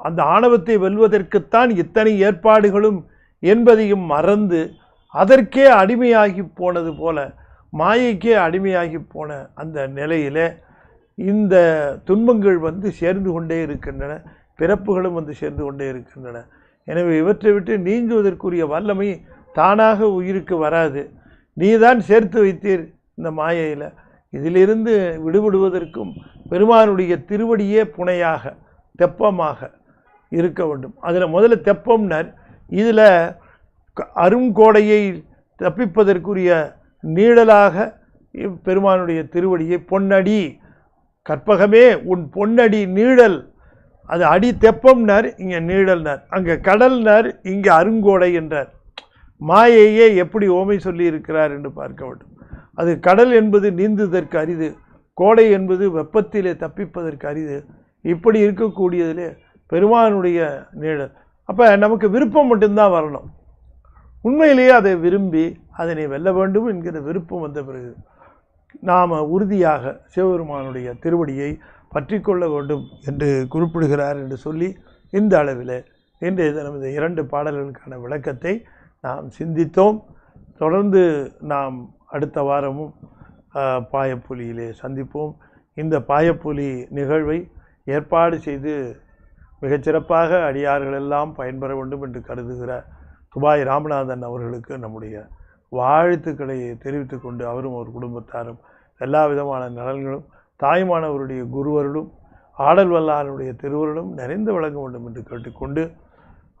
B: அந்த ஆணவத்தை வெல்வதற்குத்தான் இத்தனை ஏற்பாடுகளும் என்பதையும் மறந்து அதற்கே அடிமையாகி போனது போல, மாயைக்கே அடிமையாகி போன அந்த நிலையிலே இந்த துன்பங்கள் வந்து சேர்ந்து கொண்டே இருக்கின்றன, பிறப்புகளும் வந்து சேர்ந்து கொண்டே இருக்கின்றன. எனவே இவற்றை விட்டு நீங்குவதற்குரிய வல்லமை தானாக உயிருக்கு வராது. நீதான் சேர்த்து வைத்தீர் இந்த மாயையில். இதிலிருந்து விடுபடுவதற்கும் பெருமானுடைய திருவடியே புனையாக தெப்பமாக இருக்க வேண்டும். அதில் முதல்ல தெப்பம்னர், இதில் அருங்கோடையை தப்பிப்பதற்குரிய நீழலாக பெருமானுடைய திருவடியை பொன்னடி, கற்பகமே உன் பொன்னடி நீழல், அது அடி தெப்பம்னர், இங்கே நீழல்னர், அங்கே கடல்னர், இங்கே அருங்கோடை என்றார். மாயையே எப்படி ஓமை சொல்லி இருக்கிறார் என்று பார்க்க வேண்டும். அது கடல் என்பது நீந்துவதற்கு அரிது, கோடை என்பது வெப்பத்திலே தப்பிப்பதற்கு அரிது. இப்படி இருக்கக்கூடியதிலே பெருமானுடைய நீழல். அப்போ நமக்கு விருப்பம் மட்டும்தான் வரணும். உண்மையிலேயே அதை விரும்பி அதனை வெல்ல வேண்டும் என்கிற விருப்பம் வந்த பிறகு நாம் உறுதியாக சிவபெருமானுடைய திருவடியை பற்றி கொள்ள வேண்டும் என்று குறிப்பிடுகிறார் என்று சொல்லி இந்த அளவில் இன்றைய தினம் இந்த 2 பாடல்களுக்கான விளக்கத்தை நாம் சிந்தித்தோம். தொடர்ந்து நாம் அடுத்த வாரமும் பாயப்புலியிலே சந்திப்போம். இந்த பாயப்புலி நிகழ்வை ஏற்பாடு செய்து மிகச்சிறப்பாக அடியார்களெல்லாம் பயன்பெற வேண்டும் என்று கருதுகிறார் துபாய் ராமநாதன் அவர்களுக்கு நம்முடைய வாழ்த்துக்களை தெரிவித்து கொண்டு அவரும் ஒரு குடும்பத்தாரும் எல்லா விதமான நலன்களும் தாய்மானவருடைய குருவருடும் ஆடல் வல்லாருடைய திருவருடும் நிறைந்து வழங்க வேண்டும் என்று கேட்டுக்கொண்டு,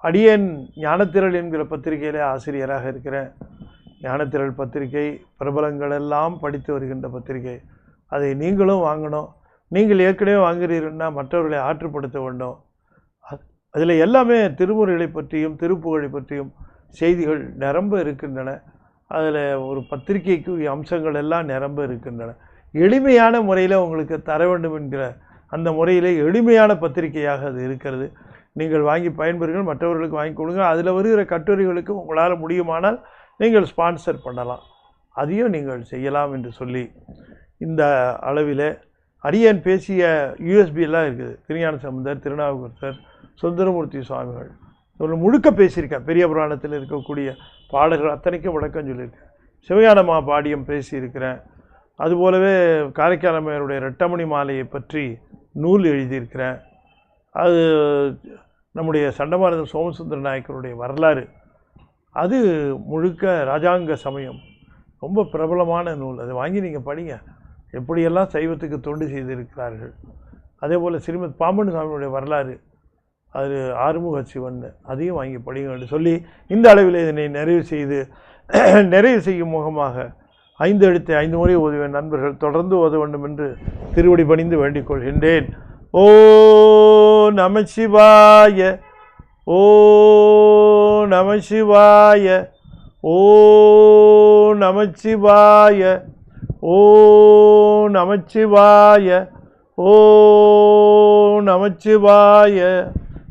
B: அடியேன் ஞானத்திரள் என்கிற பத்திரிகையிலே ஆசிரியராக இருக்கிறேன். ஞானத்திரள் பத்திரிகை பிரபலங்களெல்லாம் படித்து வருகின்ற பத்திரிகை. அதை நீங்களும் வாங்கணும். நீங்கள் ஏற்கனவே வாங்குகிறீர்கள்னா மற்றவர்களை ஆற்றுப்படுத்த வேண்டும். அதில் எல்லாமே திருமுறைகளை பற்றியும் திருப்புகழை பற்றியும் செய்திகள் நிரம்ப இருக்கின்றன. அதில் ஒரு பத்திரிகைக்கு அம்சங்கள் எல்லாம் நிரம்ப இருக்கின்றன. எளிமையான முறையில் உங்களுக்கு தர வேண்டும் என்கிற அந்த முறையில் எளிமையான பத்திரிகையாக அது இருக்கிறது. நீங்கள் வாங்கி பயன்பெறுங்கள், மற்றவர்களுக்கு வாங்கி கொடுங்க. அதில் வருகிற கட்டுரைகளுக்கு உங்களால் முடியுமானால் நீங்கள் ஸ்பான்சர் பண்ணலாம், அதையும் நீங்கள் செய்யலாம் என்று சொல்லி இந்த அளவில் அடியேன் பேசிய யூஎஸ்பியெல்லாம் இருக்குது. திருஞான சம்பந்தர், திருநாவுக்கரசர், சுந்தரமூர்த்தி சுவாமிகள் இவர்கள் முழுக்க பேசியிருக்கேன். பெரிய புராணத்தில் இருக்கக்கூடிய பாடல்கள் அத்தனைக்கும் விளக்கம் சொல்லியிருக்கேன். சிவஞானமா பாடியம் பேசியிருக்கிறேன். அதுபோலவே காரைக்காலமையருடைய ரெட்டமணி மாலையை பற்றி நூல் எழுதியிருக்கிறேன். அது நம்முடைய சண்டமாரத சோமசுந்தர நாயக்கருடைய வரலாறு, அது முழுக்க ராஜாங்க சமயம், ரொம்ப பிரபலமான நூல். அதை வாங்கி நீங்கள் படிங்க, எப்படியெல்லாம் சைவத்துக்கு தொண்டு செய்திருக்கிறார்கள். அதே போல் ஸ்ரீமத் பாம்பன் சாமியுடைய வரலாறு, அது ஆறுமுக சிவன், அதையும் வாங்கி படிங்க என்று சொல்லி இந்த அளவில் இதனை நிறைவு செய்யும் முகமாக 5 எழுத்தை 5 முறை ஓதுவ நண்பர்கள் தொடர்ந்து ஓத வேண்டும் என்று திருவடி பணிந்து வேண்டிக் கொள்கின்றேன். ஓ நமசிவாய, ஓ நமசிவாய, ஓ நமசிவாய, ஓ நமசிவாய, ஓ நமசிவாய.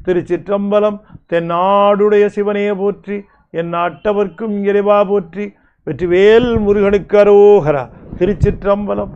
B: திருச்சிற்றம்பலம். தென்னாடுடைய சிவனைய போற்றி, என் நாட்டவர்க்கும் இறைவா போற்றி. வெற்றிவேல் முருகனுக்கு அரோகரா. திருச்சிற்றம்பலம்.